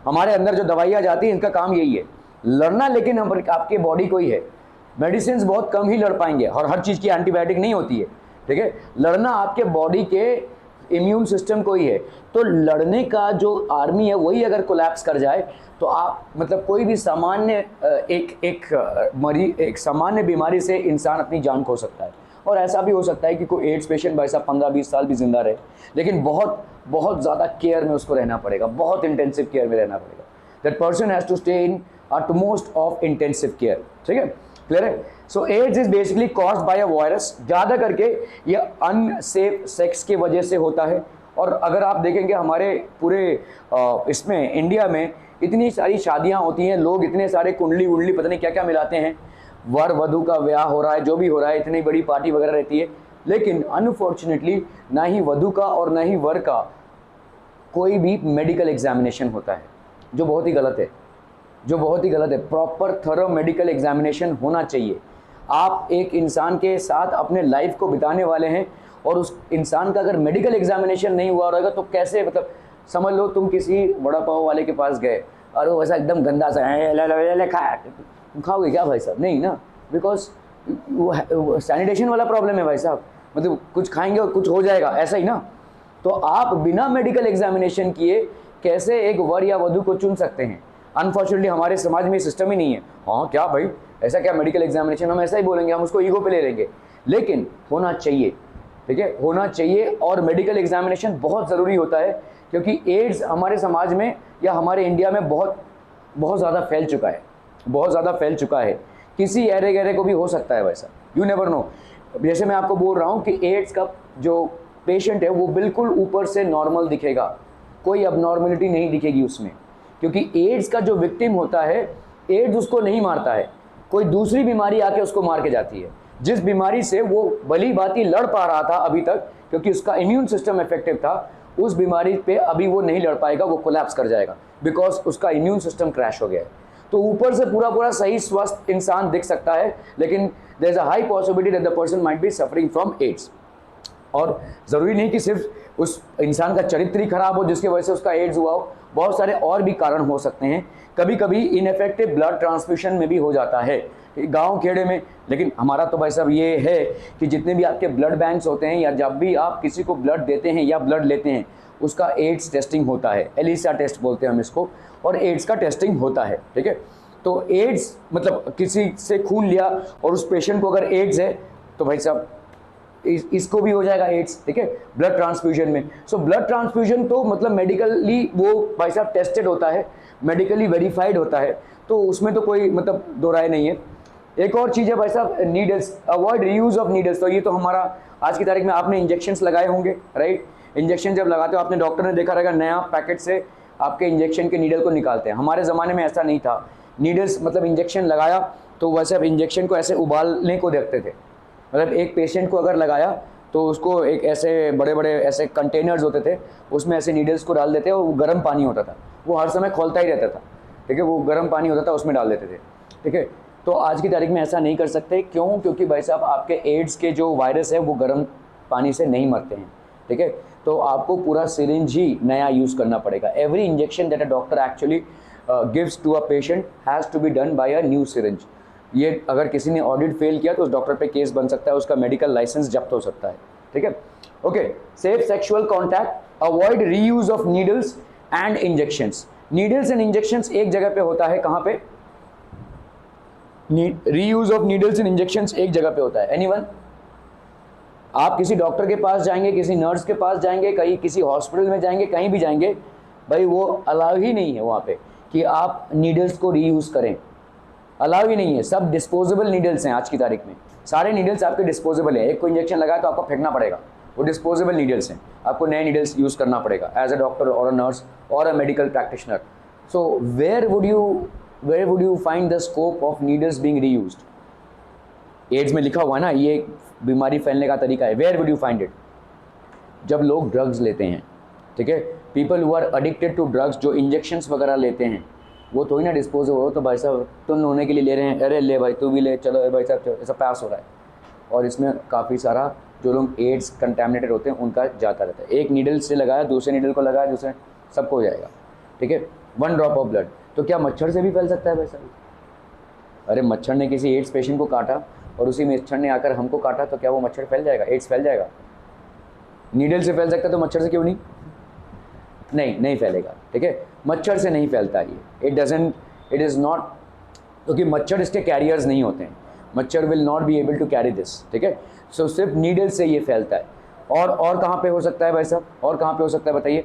हमारे अंदर जो दवाइयाँ जाती हैं इनका काम यही है, लड़ना। लेकिन हम आपके बॉडी को ही है, मेडिसिन बहुत कम ही लड़ पाएंगे और हर चीज़ की एंटीबायोटिक नहीं होती है, ठीक है। लड़ना आपके बॉडी के इम्यून सिस्टम को ही है। तो लड़ने का जो आर्मी है वही अगर कोलैप्स कर जाए तो आप मतलब कोई भी सामान्य एक सामान्य बीमारी से इंसान अपनी जान खो सकता है। और ऐसा भी हो सकता है कि कोई एड्स पेशेंट भाई साहब 15-20 साल भी जिंदा रहे, लेकिन बहुत बहुत ज़्यादा केयर में उसको रहना पड़ेगा, बहुत इंटेंसिव केयर में रहना पड़ेगा। That person has to stay in utmost of intensive care, ठीक है, क्लियर है। So AIDS is basically caused by a virus. ज़्यादा करके ये अनसेफ सेक्स की वजह से होता है। और अगर आप देखेंगे हमारे पूरे इसमें इंडिया में इतनी सारी शादियां होती हैं, लोग इतने सारे कुंडली वुंडली पता नहीं क्या क्या मिलाते हैं, वर वधू का ब्याह हो रहा है, जो भी हो रहा है, इतनी बड़ी पार्टी वगैरह रहती है, लेकिन अनफॉर्चुनेटली ना ही वधू का और ना ही वर का कोई भी मेडिकल एग्जामिनेशन होता है, जो बहुत ही गलत है, जो बहुत ही गलत है। प्रॉपर थरो मेडिकल एग्जामिनेशन होना चाहिए। आप एक इंसान के साथ अपने लाइफ को बिताने वाले हैं और उस इंसान का अगर मेडिकल एग्जामिनेशन नहीं हुआ रहेगा तो कैसे, मतलब समझ लो तुम किसी वड़ा पाव वाले के पास गए और वो वैसा एकदम गंदा सा खाओगे क्या भाई साहब? नहीं ना, बिकॉज वो सैनिटेशन वाला प्रॉब्लम है भाई साहब, मतलब कुछ खाएंगे और कुछ हो जाएगा, ऐसा ही ना। तो आप बिना मेडिकल एग्जामिनेशन किए कैसे एक वर या वधू को चुन सकते हैं? अनफॉर्चुनेटली हमारे समाज में सिस्टम ही नहीं है। हाँ क्या भाई, ऐसा क्या मेडिकल एग्जामिनेशन, हम ऐसा ही बोलेंगे, हम उसको ईगो पे ले लेंगे, लेकिन होना चाहिए, ठीक है, होना चाहिए। और मेडिकल एग्जामिनेशन बहुत ज़रूरी होता है क्योंकि एड्स हमारे समाज में या हमारे इंडिया में बहुत ज़्यादा फैल चुका है, बहुत ज़्यादा फैल चुका है। किसी ऐरे गहरे को भी हो सकता है वैसा, यू नेवर नो। जैसे मैं आपको बोल रहा हूँ कि एड्स का जो पेशेंट है वो बिल्कुल ऊपर से नॉर्मल दिखेगा, कोई अबनॉर्मलिटी नहीं दिखेगी उसमें, क्योंकि एड्स का जो विक्टिम होता है, एड्स उसको नहीं मारता है, कोई दूसरी बीमारी आके उसको मार के जाती है। जिस बीमारी से वो भली भांति लड़ पा रहा था अभी तक क्योंकि उसका इम्यून सिस्टम इफेक्टिव था, उस बीमारी पे अभी वो नहीं लड़ पाएगा, वो कोलैप्स कर जाएगा बिकॉज उसका इम्यून सिस्टम क्रैश हो गया है। तो ऊपर से पूरा सही स्वस्थ इंसान दिख सकता है, लेकिन there is a high possibility that the person might be suffering from AIDS. और ज़रूरी नहीं कि सिर्फ उस इंसान का चरित्र ही खराब हो जिसकी वजह से उसका एड्स हुआ हो, बहुत सारे और भी कारण हो सकते हैं। कभी कभी इनफेक्टिव ब्लड ट्रांसफ्यूशन में भी हो जाता है गांव खेड़े में। लेकिन हमारा तो भाई साहब ये है कि जितने भी आपके ब्लड बैंक्स होते हैं या जब भी आप किसी को ब्लड देते हैं या ब्लड लेते हैं, उसका एड्स टेस्टिंग होता है, एलिसा टेस्ट बोलते हैं हम इसको, और एड्स का टेस्टिंग होता है, ठीक है। तो एड्स मतलब किसी से खून लिया और उस पेशेंट को अगर एड्स है तो भाई साहब इसको भी हो जाएगा एड्स, ठीक है, ब्लड ट्रांसफ्यूजन में। सो ब्लड ट्रांसफ्यूजन तो मतलब मेडिकली वो भाई साहब टेस्टेड होता है, मेडिकली वेरीफाइड होता है, तो उसमें तो कोई मतलब दो राय नहीं है। एक और चीज़ है भाई साहब, needles, avoid reuse of needles. तो ये तो हमारा आज की तारीख में आपने इंजेक्शंस लगाए होंगे, राइट। इंजेक्शन जब लगाते हो आपने डॉक्टर ने देखा रहेगा नया पैकेट से आपके इंजेक्शन के नीडल को निकालते हैं। हमारे ज़माने में ऐसा नहीं था, नीडल्स मतलब इंजेक्शन लगाया तो वैसे अब इंजेक्शन को ऐसे उबालने को देखते थे, मतलब एक पेशेंट को अगर लगाया तो उसको एक ऐसे बड़े बड़े ऐसे कंटेनर्स होते थे, उसमें ऐसे नीडल्स को डाल देते और वो गर्म पानी होता था, वो हर समय खोलता ही रहता था, ठीक है, वो गर्म पानी होता था उसमें डाल देते थे, ठीक है। तो आज की तारीख में ऐसा नहीं कर सकते, क्यों? क्योंकि भाई साहब आपके एड्स के जो वायरस है वो गर्म पानी से नहीं मरते हैं, ठीक है। तो आपको पूरा सिरिंज ही नया यूज़ करना पड़ेगा। Every injection that a doctor actually gives to a patient has to be done by a new syringe. ये अगर किसी ने ऑडिट फेल किया तो उस डॉक्टर पे केस बन सकता है, उसका मेडिकल लाइसेंस जब्त हो सकता है, ठीक है। Okay, safe sexual contact, avoid reuse of needles and injections. Needles and injections एक जगह पे होता है, कहाँ पे? Reuse of needles and injections एक जगह पे होता है। एनीवन? आप किसी डॉक्टर के पास जाएंगे, किसी नर्स के पास जाएंगे, कहीं किसी हॉस्पिटल में जाएंगे, कहीं भी जाएंगे, भाई वो अलाउ ही नहीं है वहाँ पे कि आप नीडल्स को रीयूज करें, अलाउ ही नहीं है। सब डिस्पोजेबल नीडल्स हैं आज की तारीख में, सारे नीडल्स आपके डिस्पोजेबल हैं। एक को इंजेक्शन लगाया तो आपको फेंकना पड़ेगा, वो डिस्पोजेबल नीडल्स हैं, आपको नए नीडल्स यूज़ करना पड़ेगा एज अ डॉक्टर और अ नर्स और a medical practitioner. So where would you find the scope of needles being reused? AIDS में लिखा हुआ है ना, ये बीमारी फैलने का तरीका है। Where would you find it? जब लोग ड्रग्स लेते हैं, ठीक है, people who are addicted to drugs, जो इंजेक्शंस वगैरह लेते हैं, वो थोड़ी ना डिस्पोजेबल हो। तो भाई साहब तुम होने के लिए ले रहे हैं, अरे ले भाई तू भी ले, चलो भाई साहब, ऐसा पास हो रहा है। और इसमें काफ़ी सारा जो लोग एड्स कंटेमिनेटेड होते हैं उनका जाता रहता है। एक नीडल से लगाया, दूसरे नीडल को लगाया, दूसरे, सबको हो जाएगा, ठीक है। 1 ड्रॉप ऑफ ब्लड। तो क्या मच्छर से भी फैल सकता है भाई साहब? अरे मच्छर ने किसी एड्स पेशेंट को काटा और उसी मच्छर ने आकर हमको काटा, तो क्या वो मच्छर फैल जाएगा, एड्स फैल जाएगा? नीडल से फैल सकता है तो मच्छर से क्यों नहीं? नहीं फैलेगा, ठीक है। मच्छर से नहीं फैलता ये, इट इज़ नॉट, क्योंकि मच्छर इसके कैरियर्स नहीं होते हैं। मच्छर will not be able to carry this, ठीक है। सो सिर्फ नीडल से ये फैलता है। और कहाँ पे हो सकता है भाई साहब, और कहाँ पे हो सकता है बताइए?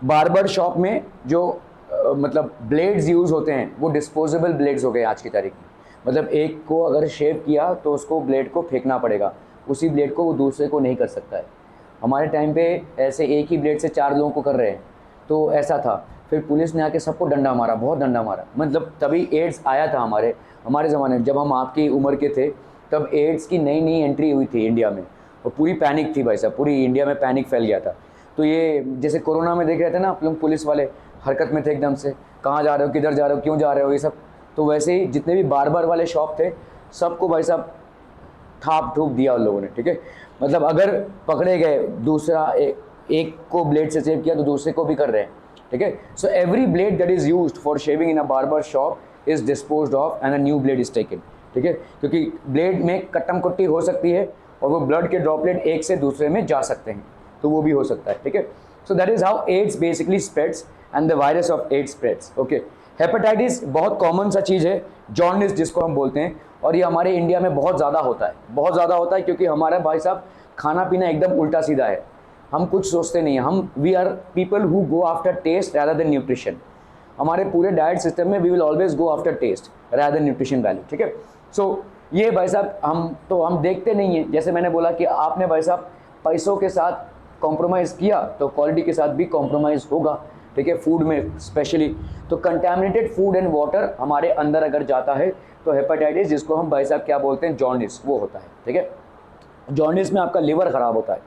बार्बर शॉप में जो मतलब ब्लेड्स यूज़ होते हैं वो डिस्पोजेबल ब्लेड्स हो गए आज की तारीख में। मतलब एक को अगर शेव किया तो उसको ब्लेड को फेंकना पड़ेगा, उसी ब्लेड को वो दूसरे को नहीं कर सकता है। हमारे टाइम पे ऐसे एक ही ब्लेड से 4 लोगों को कर रहे हैं, तो ऐसा था। फिर पुलिस ने आके सबको डंडा मारा, बहुत डंडा मारा। मतलब तभी एड्स आया था हमारे ज़माने में, जब हम आपकी उम्र के थे, तब एड्स की नई एंट्री हुई थी इंडिया में, और पूरी पैनिक थी भाई साहब, पूरी इंडिया में पैनिक फैल गया था। तो ये जैसे कोरोना में देख रहे थे ना आप लोग, पुलिस वाले हरकत में थे एकदम से, कहाँ जा रहे हो, किधर जा रहे हो, क्यों जा रहे हो, ये सब। तो वैसे ही जितने भी बार्बर वाले शॉप थे, सबको भाई साहब ठाप ठूप दिया उन लोगों ने, ठीक है। मतलब अगर पकड़े गए, दूसरा एक को ब्लेड से सेव किया तो दूसरे को भी कर रहे हैं, ठीक है। So every blade that is used for shaving in a barber shop is disposed of and a new blade is taken, ठीक है। क्योंकि ब्लेड में कट्टम कुट्टी हो सकती है और वो ब्लड के ड्रॉपलेट एक से दूसरे में जा सकते हैं, तो वो भी हो सकता है, ठीक है। So that is how AIDS basically spreads and the virus of AIDS spreads, okay. Hepatitis बहुत कॉमन सा चीज़ है, जॉन्डिस जिसको हम बोलते हैं, और ये हमारे इंडिया में बहुत ज़्यादा होता है, बहुत ज़्यादा होता है, क्योंकि हमारा भाई साहब खाना पीना एकदम उल्टा सीधा है। हम कुछ सोचते नहीं हैं, हम we are people who go after taste rather than nutrition. हमारे पूरे डाइट सिस्टम में we will always go after taste rather than nutrition value, ठीक है। सो ये भाई साहब हम देखते नहीं हैं। जैसे मैंने बोला कि आपने भाई साहब पैसों के साथ कॉम्प्रोमाइज़ किया तो क्वालिटी के साथ भी कॉम्प्रोमाइज़ होगा, ठीक है, फूड में स्पेशली। तो कंटैमिनेटेड फूड एंड वाटर हमारे अंदर अगर जाता है तो हेपेटाइटिस, जिसको हम भाई साहब क्या बोलते हैं, जॉन्डिस, वो होता है, ठीक है। जॉन्डिस में आपका लिवर ख़राब होता है,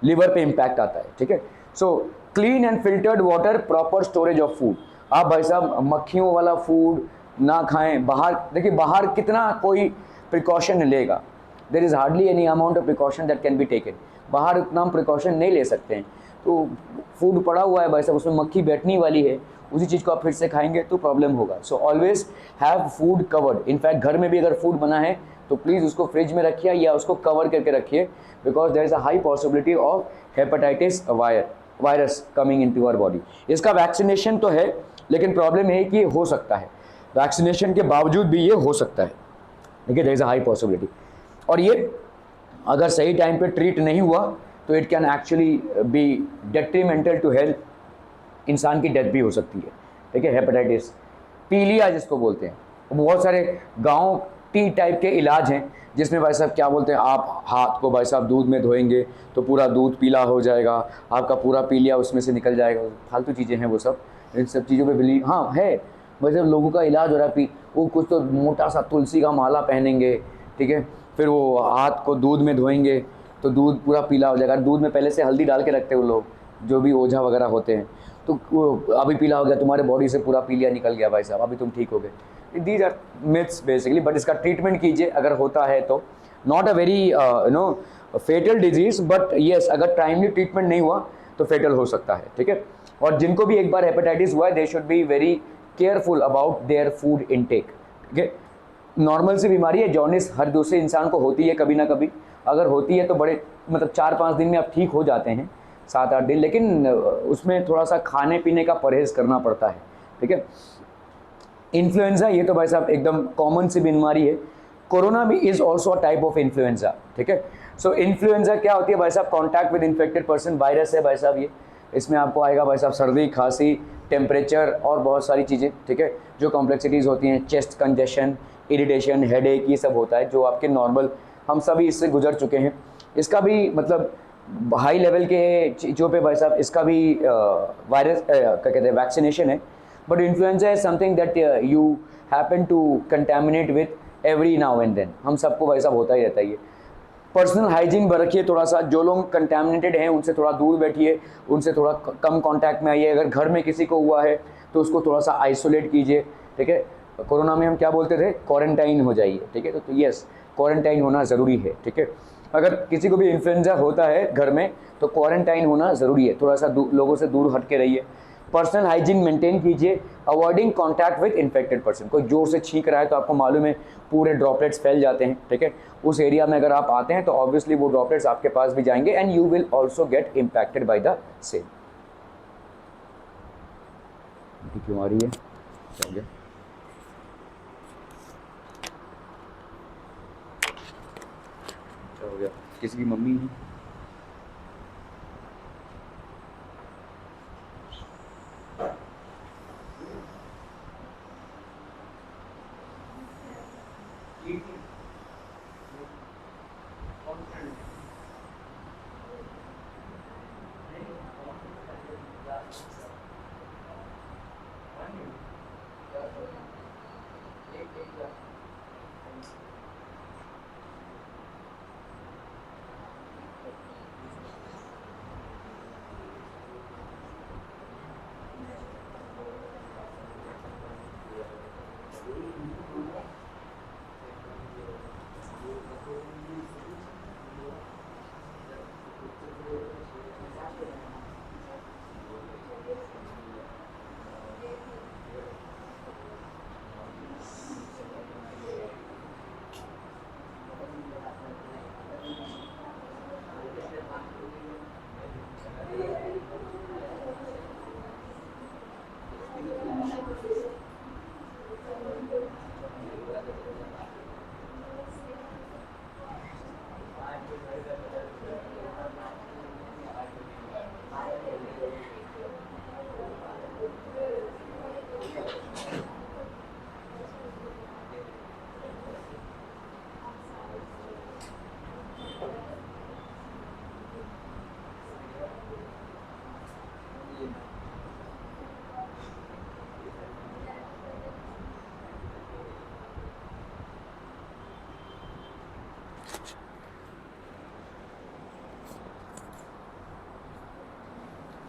लिवर पे इम्पैक्ट आता है, ठीक है। So clean and filtered water, proper storage of food. आप भाई साहब मक्खियों वाला फूड ना खाएं। बाहर देखिए, बाहर कितना कोई प्रिकॉशन लेगा, there is hardly any amount of precaution that can be taken. बाहर उतना हम प्रिकॉशन नहीं ले सकते हैं। तो फूड पड़ा हुआ है भाई साहब, उसमें मक्खी बैठने वाली है, उसी चीज़ को आप फिर से खाएंगे तो प्रॉब्लम होगा। So always have food covered. In fact घर में भी अगर फूड बना है तो प्लीज़ उसको फ्रिज में रखिए या उसको कवर करके रखिए, because there is a high possibility of hepatitis virus coming into our body. इसका वैक्सीनेशन तो है, लेकिन प्रॉब्लम ये है कि हो सकता है, वैक्सीनेशन के बावजूद भी ये हो सकता है, ठीक है, there is a high possibility. और ये अगर सही टाइम पे ट्रीट नहीं हुआ तो it can actually be detrimental to health, इंसान की डेथ भी हो सकती है, ठीक है। हेपेटाइटिस पीलिया जिसको बोलते हैं, बहुत सारे गांव टी टाइप के इलाज हैं जिसमें भाई साहब क्या बोलते हैं, आप हाथ को भाई साहब दूध में धोएंगे तो पूरा दूध पीला हो जाएगा, आपका पूरा पीलिया उसमें से निकल जाएगा। फालतू चीज़ें हैं वो सब, इन सब चीज़ों पे बिलीव हाँ है। वैसे लोगों का इलाज हो रहा है, वो कुछ तो मोटा सा तुलसी का माला पहनेंगे, ठीक है, फिर वो हाथ को दूध में धोएंगे तो दूध पूरा पीला हो जाएगा। दूध में पहले से हल्दी डाल के रखते हैं वो लोग, जो भी ओझा वगैरह होते हैं, तो अभी पीला हो गया, तुम्हारे बॉडी से पूरा पीलिया निकल गया भाई साहब, अभी तुम ठीक हो गए। These are myths basically, but इसका ट्रीटमेंट कीजिए अगर होता है तो। Not a very fatal disease, but yes अगर टाइमली ट्रीटमेंट नहीं हुआ तो फेटल हो सकता है, ठीक है। और जिनको भी एक बार हेपेटाइटिस हुआ है, they should be very careful about their food intake, ठीक है। नॉर्मल सी बीमारी है, जॉन्डिस हर दूसरे इंसान को होती है कभी ना कभी, अगर होती है तो बड़े मतलब 4-5 दिन में आप ठीक हो जाते हैं, 7-8 दिन, लेकिन उसमें थोड़ा सा खाने पीने का परहेज करना पड़ता है, ठीक है। इन्फ्लुएंजा, ये तो भाई साहब एकदम कॉमन सी बीमारी है। कोरोना भी is also a type of influenza, ठीक है। सो इन्फ्लुएंजा क्या होती है भाई साहब? Contact with infected person, virus है भाई साहब ये। इसमें आपको आएगा भाई साहब सर्दी, खांसी, टेम्परेचर और बहुत सारी चीज़ें, ठीक है, जो कॉम्प्लेक्सिटीज़ होती हैं, चेस्ट कंजेशन, इरिटेशन, हेडेक, ये सब होता है जो आपके नॉर्मल, हम सभी इससे गुजर चुके हैं। इसका भी मतलब हाई लेवल के चीज़ों पे भाई साहब इसका भी वायरस क्या कहते हैं वैक्सीनेशन है। But influenza is something that you happen to contaminate with every now and then, हम सबको भाई साहब होता ही रहता है ये। पर्सनल हाइजीन रखिए थोड़ा सा, जो लोग कंटेमिनेटेड हैं उनसे थोड़ा दूर बैठिए, उनसे थोड़ा कम कांटेक्ट में आइए। अगर घर में किसी को हुआ है तो उसको थोड़ा सा आइसोलेट कीजिए, ठीक है। कोरोना में हम क्या बोलते थे? क्वारंटाइन हो जाइए, ठीक है। तो यस, क्वारंटाइन होना ज़रूरी है, ठीक है। अगर किसी को भी इन्फ्लुएंजा होता है घर में तो क्वारंटाइन होना ज़रूरी है, थोड़ा सा लोगों से दूर हट के रहिए। पर्सनल हाइजीन मेंटेन कीजिए, avoiding contact with infected person. कोई जोर से छींक रहा है तो आपको मालूम है पूरे ड्रॉपलेट्स फैल जाते हैं, ठीक है। उस एरिया में अगर आप आते हैं तो ऑब्वियसली वो ड्रॉपलेट्स आपके पास भी जाएंगे and you will also get impacted by the same. क्यों आ रही है? क्या हो गया? क्या हो गया? किसी की मम्मी है?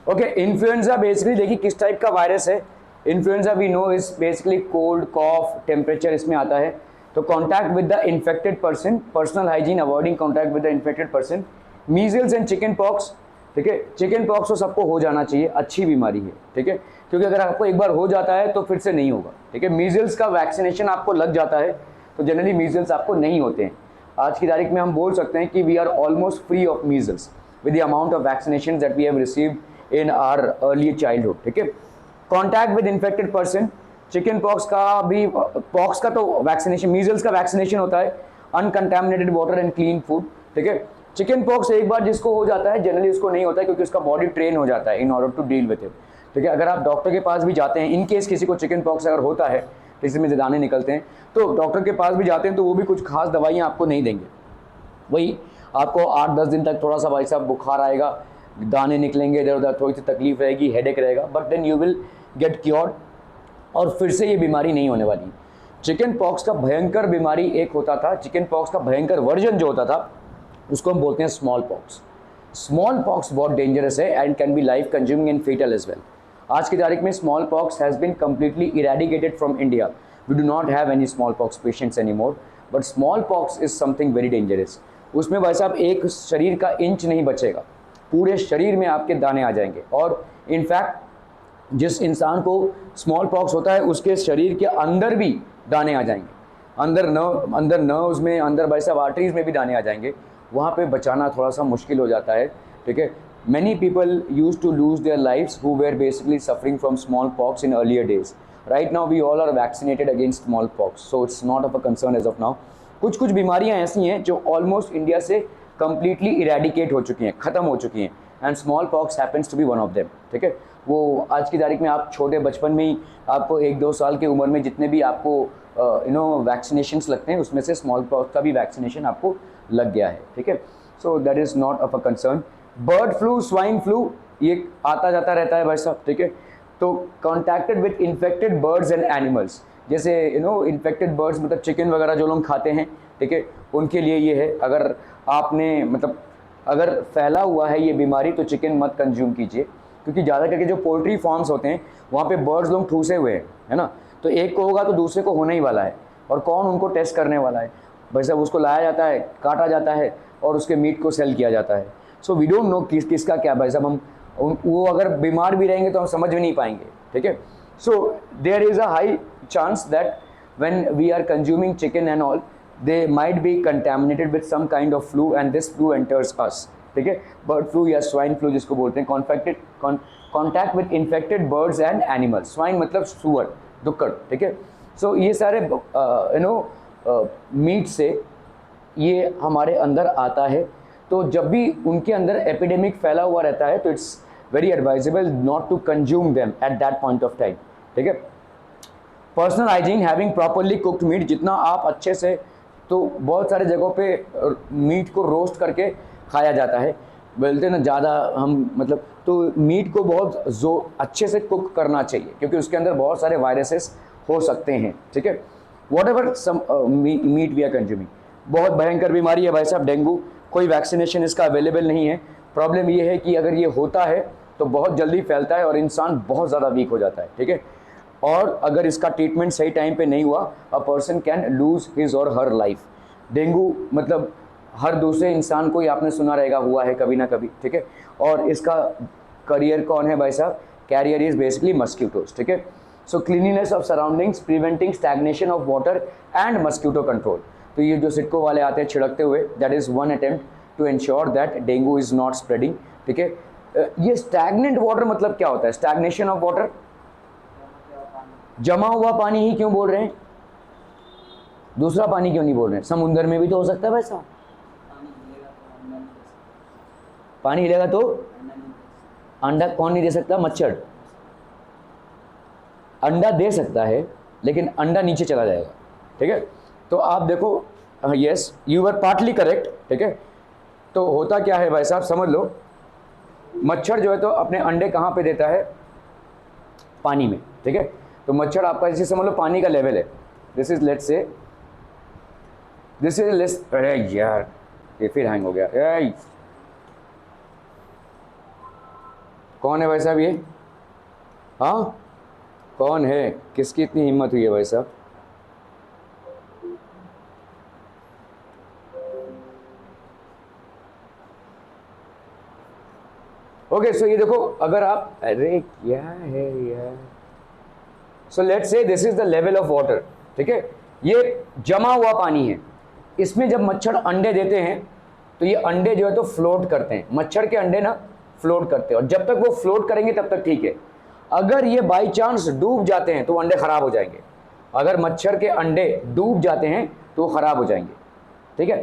ओके, इन्फ्लुएंजा बेसिकली देखिए किस टाइप का वायरस है। Influenza we know is basically cold, cough, temperature इसमें आता है। तो contact with the infected person, personal hygiene, avoiding contact with the infected person. Measles and chicken pox, ठीक है। चिकन पॉक्स तो सबको हो जाना चाहिए, अच्छी बीमारी है, ठीक है, क्योंकि अगर आपको एक बार हो जाता है तो फिर से नहीं होगा, ठीक है। मीजल्स का वैक्सीनेशन आपको लग जाता है तो जनरली मीजल्स आपको नहीं होते हैं। आज की तारीख में हम बोल सकते हैं कि we are almost free of measles with the amount of vaccination that we have received in our early childhood, ठीक है। Contact with infected person, chicken pox का भी, पॉक्स का तो वैक्सीनेशन, मीजल्स का वैक्सीनेशन होता है, uncontaminated water and clean food, ठीक है। चिकन पॉक्स एक बार जिसको हो जाता है, जनरली उसको नहीं होता है क्योंकि उसका बॉडी ट्रेन हो जाता है in order to deal with it, ठीक है। अगर आप डॉक्टर के पास भी जाते हैं, इन केस किसी को चिकन पॉक्स अगर होता है, किसी में दाने निकलते हैं, तो डॉक्टर के पास भी जाते हैं तो वो भी कुछ खास दवाइयाँ आपको नहीं देंगे। वही आपको 8-10 दिन तक थोड़ा सा भाई साहब बुखार आएगा, दाने निकलेंगे इधर उधर, थोड़ी सी तकलीफ रहेगी, हेडेक रहेगा, but then you will get cured और फिर से ये बीमारी नहीं होने वाली। चिकन पॉक्स का भयंकर बीमारी एक होता था, चिकन पॉक्स का भयंकर वर्जन जो होता था उसको हम बोलते हैं स्मॉल पॉक्स। स्मॉल पॉक्स बहुत डेंजरस है and can be life consuming and fatal as well. आज की तारीख में small pox has been completely eradicated from India. We do not have any small pox patients any more, but small pox is something very dangerous. उसमें भाई साहब एक शरीर का इंच नहीं बचेगा, पूरे शरीर में आपके दाने आ जाएंगे। और इनफैक्ट जिस इंसान को स्मॉल पॉक्स होता है उसके शरीर के अंदर भी दाने आ जाएंगे, अंदर नर्व्स में, अंदर भाई साहब आर्टरीज में भी दाने आ जाएंगे। वहाँ पे बचाना थोड़ा सा मुश्किल हो जाता है, ठीक है। Many people use to lose their lifes who were basically suffering from small pox in earlier days. Right now we all are vaccinated against small pox, so it's not of a concern as of now. कुछ कुछ बीमारियाँ ऐसी हैं जो almost India से completely eradicate हो चुकी हैं, ख़त्म हो चुकी हैं, and small pox happens to be one of them, ठीक है। वो आज की तारीख में आप छोटे बचपन में ही आपको 1-2 साल की उम्र में जितने भी आपको वैक्सीनेशंस लगते हैं उसमें से स्मॉल पॉक्स का भी वैक्सीनेशन आपको लग गया है, ठीक है। So that is not of a concern. Bird flu, swine flu ये आता जाता रहता है भाई साहब, ठीक है। तो contacted with infected birds and animals, जैसे इन्फेक्टेड बर्ड्स मतलब चिकन वगैरह जो लोग खाते हैं, ठीक है, उनके लिए ये है। अगर आपने मतलब अगर फैला हुआ है ये बीमारी तो चिकन मत कंज्यूम कीजिए, क्योंकि ज़्यादा करके जो पोल्ट्री फार्म्स होते हैं वहाँ पे बर्ड्स लोग ठूसे हुए हैं, है ना। तो एक को होगा तो दूसरे को होने ही वाला है, और कौन उनको टेस्ट करने वाला है भाई साहब। उसको लाया जाता है, काटा जाता है और उसके मीट को सेल किया जाता है। सो वी डोंट नो किसका क्या भाई साहब। हम वो अगर बीमार भी रहेंगे तो हम समझ भी नहीं पाएंगे, ठीक है। So there is a high chance that when we are consuming chicken and all they might be contaminated with some kind of flu and this flu enters us, ठीक है। बर्ड फ्लू या स्वाइन फ्लू जिसको बोलते हैं, contact with infected birds and animals. Swine मतलब सुअर, दुक्कड़, ठीक है। सो ये सारे मीट से ये हमारे अंदर आता है, तो जब भी उनके अंदर एपिडेमिक फैला हुआ रहता है तो it's very advisable not to consume them at that point of time, ठीक है। Personal hygiene, having properly cooked meat, जितना आप अच्छे से, तो बहुत सारे जगहों पे मीट को रोस्ट करके खाया जाता है, बोलते हैं ना ज़्यादा हम मतलब, तो मीट को बहुत अच्छे से कुक करना चाहिए क्योंकि उसके अंदर बहुत सारे वायरसेस हो सकते हैं, ठीक है। Whatever some meat we are consuming. बहुत भयंकर बीमारी है भाई साहब डेंगू, कोई वैक्सीनेशन इसका अवेलेबल नहीं है। प्रॉब्लम ये है कि अगर ये होता है तो बहुत जल्दी फैलता है और इंसान बहुत ज़्यादा वीक हो जाता है, ठीक है। और अगर इसका ट्रीटमेंट सही टाइम पे नहीं हुआ, a person can lose his और हर लाइफ। डेंगू मतलब हर दूसरे इंसान को ही आपने सुना रहेगा हुआ है कभी ना कभी, ठीक है। और इसका करियर कौन है भाई साहब? कैरियर इज बेसिकली मस्क्यूटोज, ठीक है। So cleanliness of surroundings, preventing stagnation of water and mosquito control. तो ये जो सिटको वाले आते हैं छिड़कते हुए, that is one attempt to ensure that dengue is not spreading, ठीक है। ये स्टैग्नेंट वाटर मतलब क्या होता है? स्टैग्नेशन ऑफ वाटर, जमा हुआ पानी ही क्यों बोल रहे हैं? दूसरा पानी क्यों नहीं बोल रहे हैं? समुद्र में भी तो हो सकता है वैसा। पानी हिलेगा तो अंडा कौन नहीं दे सकता? मच्छर। अंडा दे सकता है लेकिन अंडा नीचे चला जाएगा, ठीक है। तो आप देखो, yes you are partly correct, ठीक है। तो होता क्या है भाई साहब, समझ लो, मच्छर जो है तो अपने अंडे कहाँ पे देता है? पानी में, ठीक है। तो मच्छर आपका जैसे समझ लो पानी का लेवल है, this is let's say this is less, अरे यार ये फिर हैंग हो गया। कौन है भाई साहब ये? हाँ कौन है? किसकी इतनी हिम्मत हुई है भाई साहब? ओके सो ये देखो, अगर आप, अरे क्या है यार, सो लेट्स से this is the level of water, ठीक है। ये जमा हुआ पानी है, इसमें जब मच्छर अंडे देते हैं तो ये अंडे जो है तो फ्लोट करते हैं, मच्छर के अंडे ना फ्लोट करते हैं, और जब तक वो फ्लोट करेंगे तब तक ठीक है। अगर ये बाई चांस डूब जाते हैं तो अंडे खराब हो जाएंगे। अगर मच्छर के अंडे डूब जाते हैं तो खराब हो जाएंगे, ठीक है।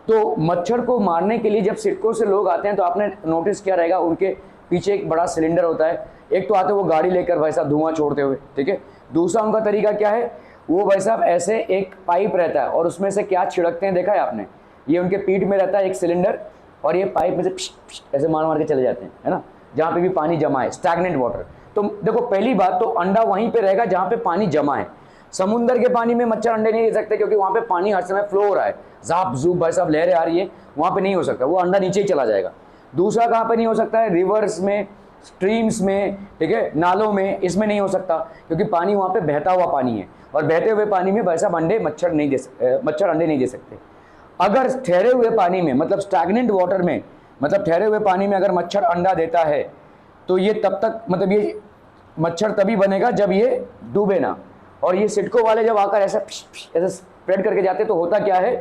तो मच्छर को मारने के लिए जब सिडको से लोग आते हैं तो आपने नोटिस किया रहेगा उनके पीछे एक बड़ा सिलेंडर होता है। एक तो आते वो गाड़ी लेकर भाई साहब धुआं छोड़ते हुए, ठीक है। दूसरा उनका तरीका क्या है, वो भाई साहब ऐसे एक पाइप रहता है और उसमें से क्या छिड़कते हैं देखा है आपने? ये उनके पीठ में रहता है एक सिलेंडर, और ये पाइप में से ऐसे मार मार के चले जाते हैं, है ना, जहाँ पे भी पानी जमा है, स्टैग्नेंट वाटर। तो देखो पहली बात तो अंडा वहीं पे रहेगा जहाँ पे पानी जमा है। समुंदर के पानी में मच्छर अंडे नहीं दे सकते क्योंकि वहाँ पे पानी हर समय फ्लो हो रहा है, जाप जूप भाई साहब लहरें आ रही है, वहाँ पे नहीं हो सकता, वो अंडा नीचे ही चला जाएगा। दूसरा कहाँ पे नहीं हो सकता है, रिवर्स में, स्ट्रीम्स में, ठीक है, नालों में, इसमें नहीं हो सकता क्योंकि पानी वहाँ पे बहता हुआ पानी है, और बहते हुए पानी में भाई साहब मच्छर अंडे नहीं दे सकते। अगर ठहरे हुए पानी में, मतलब स्टैग्नेंट वाटर में, मतलब ठहरे हुए पानी में अगर मच्छर अंडा देता है तो ये तब तक, मतलब ये मच्छर तभी बनेगा जब ये डूबे ना। और ये सिडको वाले जब आकर ऐसा स्प्रेड करके जाते तो होता क्या है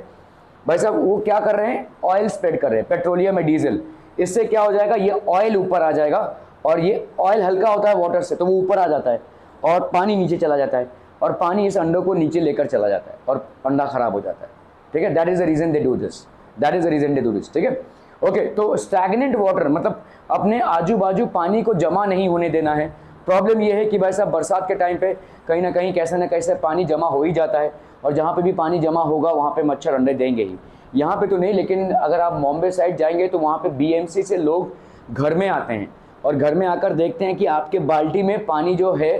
भाई साहब, वो क्या कर रहे हैं, ऑयल स्प्रेड कर रहे हैं, पेट्रोलियम या डीजल। इससे क्या हो जाएगा, ये ऑयल ऊपर आ जाएगा, और ये ऑयल हल्का होता है वाटर से, तो वो ऊपर आ जाता है और पानी नीचे चला जाता है, और पानी इस अंडों को नीचे लेकर चला जाता है और अंडा खराब हो जाता है। ठीक है, that is the reason they do this, that is the reason they do this. ठीक है, ओके। तो स्टैग्नेंट वाटर मतलब अपने आजू बाजू पानी को जमा नहीं होने देना है। प्रॉब्लम यह है कि भाई साहब बरसात के टाइम पे कहीं ना कहीं कैसे ना कैसे पानी जमा हो ही जाता है, और जहाँ पे भी पानी जमा होगा वहाँ पे मच्छर अंडे देंगे ही। यहाँ पे तो नहीं, लेकिन अगर आप बॉम्बे साइड जाएंगे तो वहाँ पे बीएमसी से लोग घर में आते हैं और घर में आकर देखते हैं कि आपके बाल्टी में पानी जो है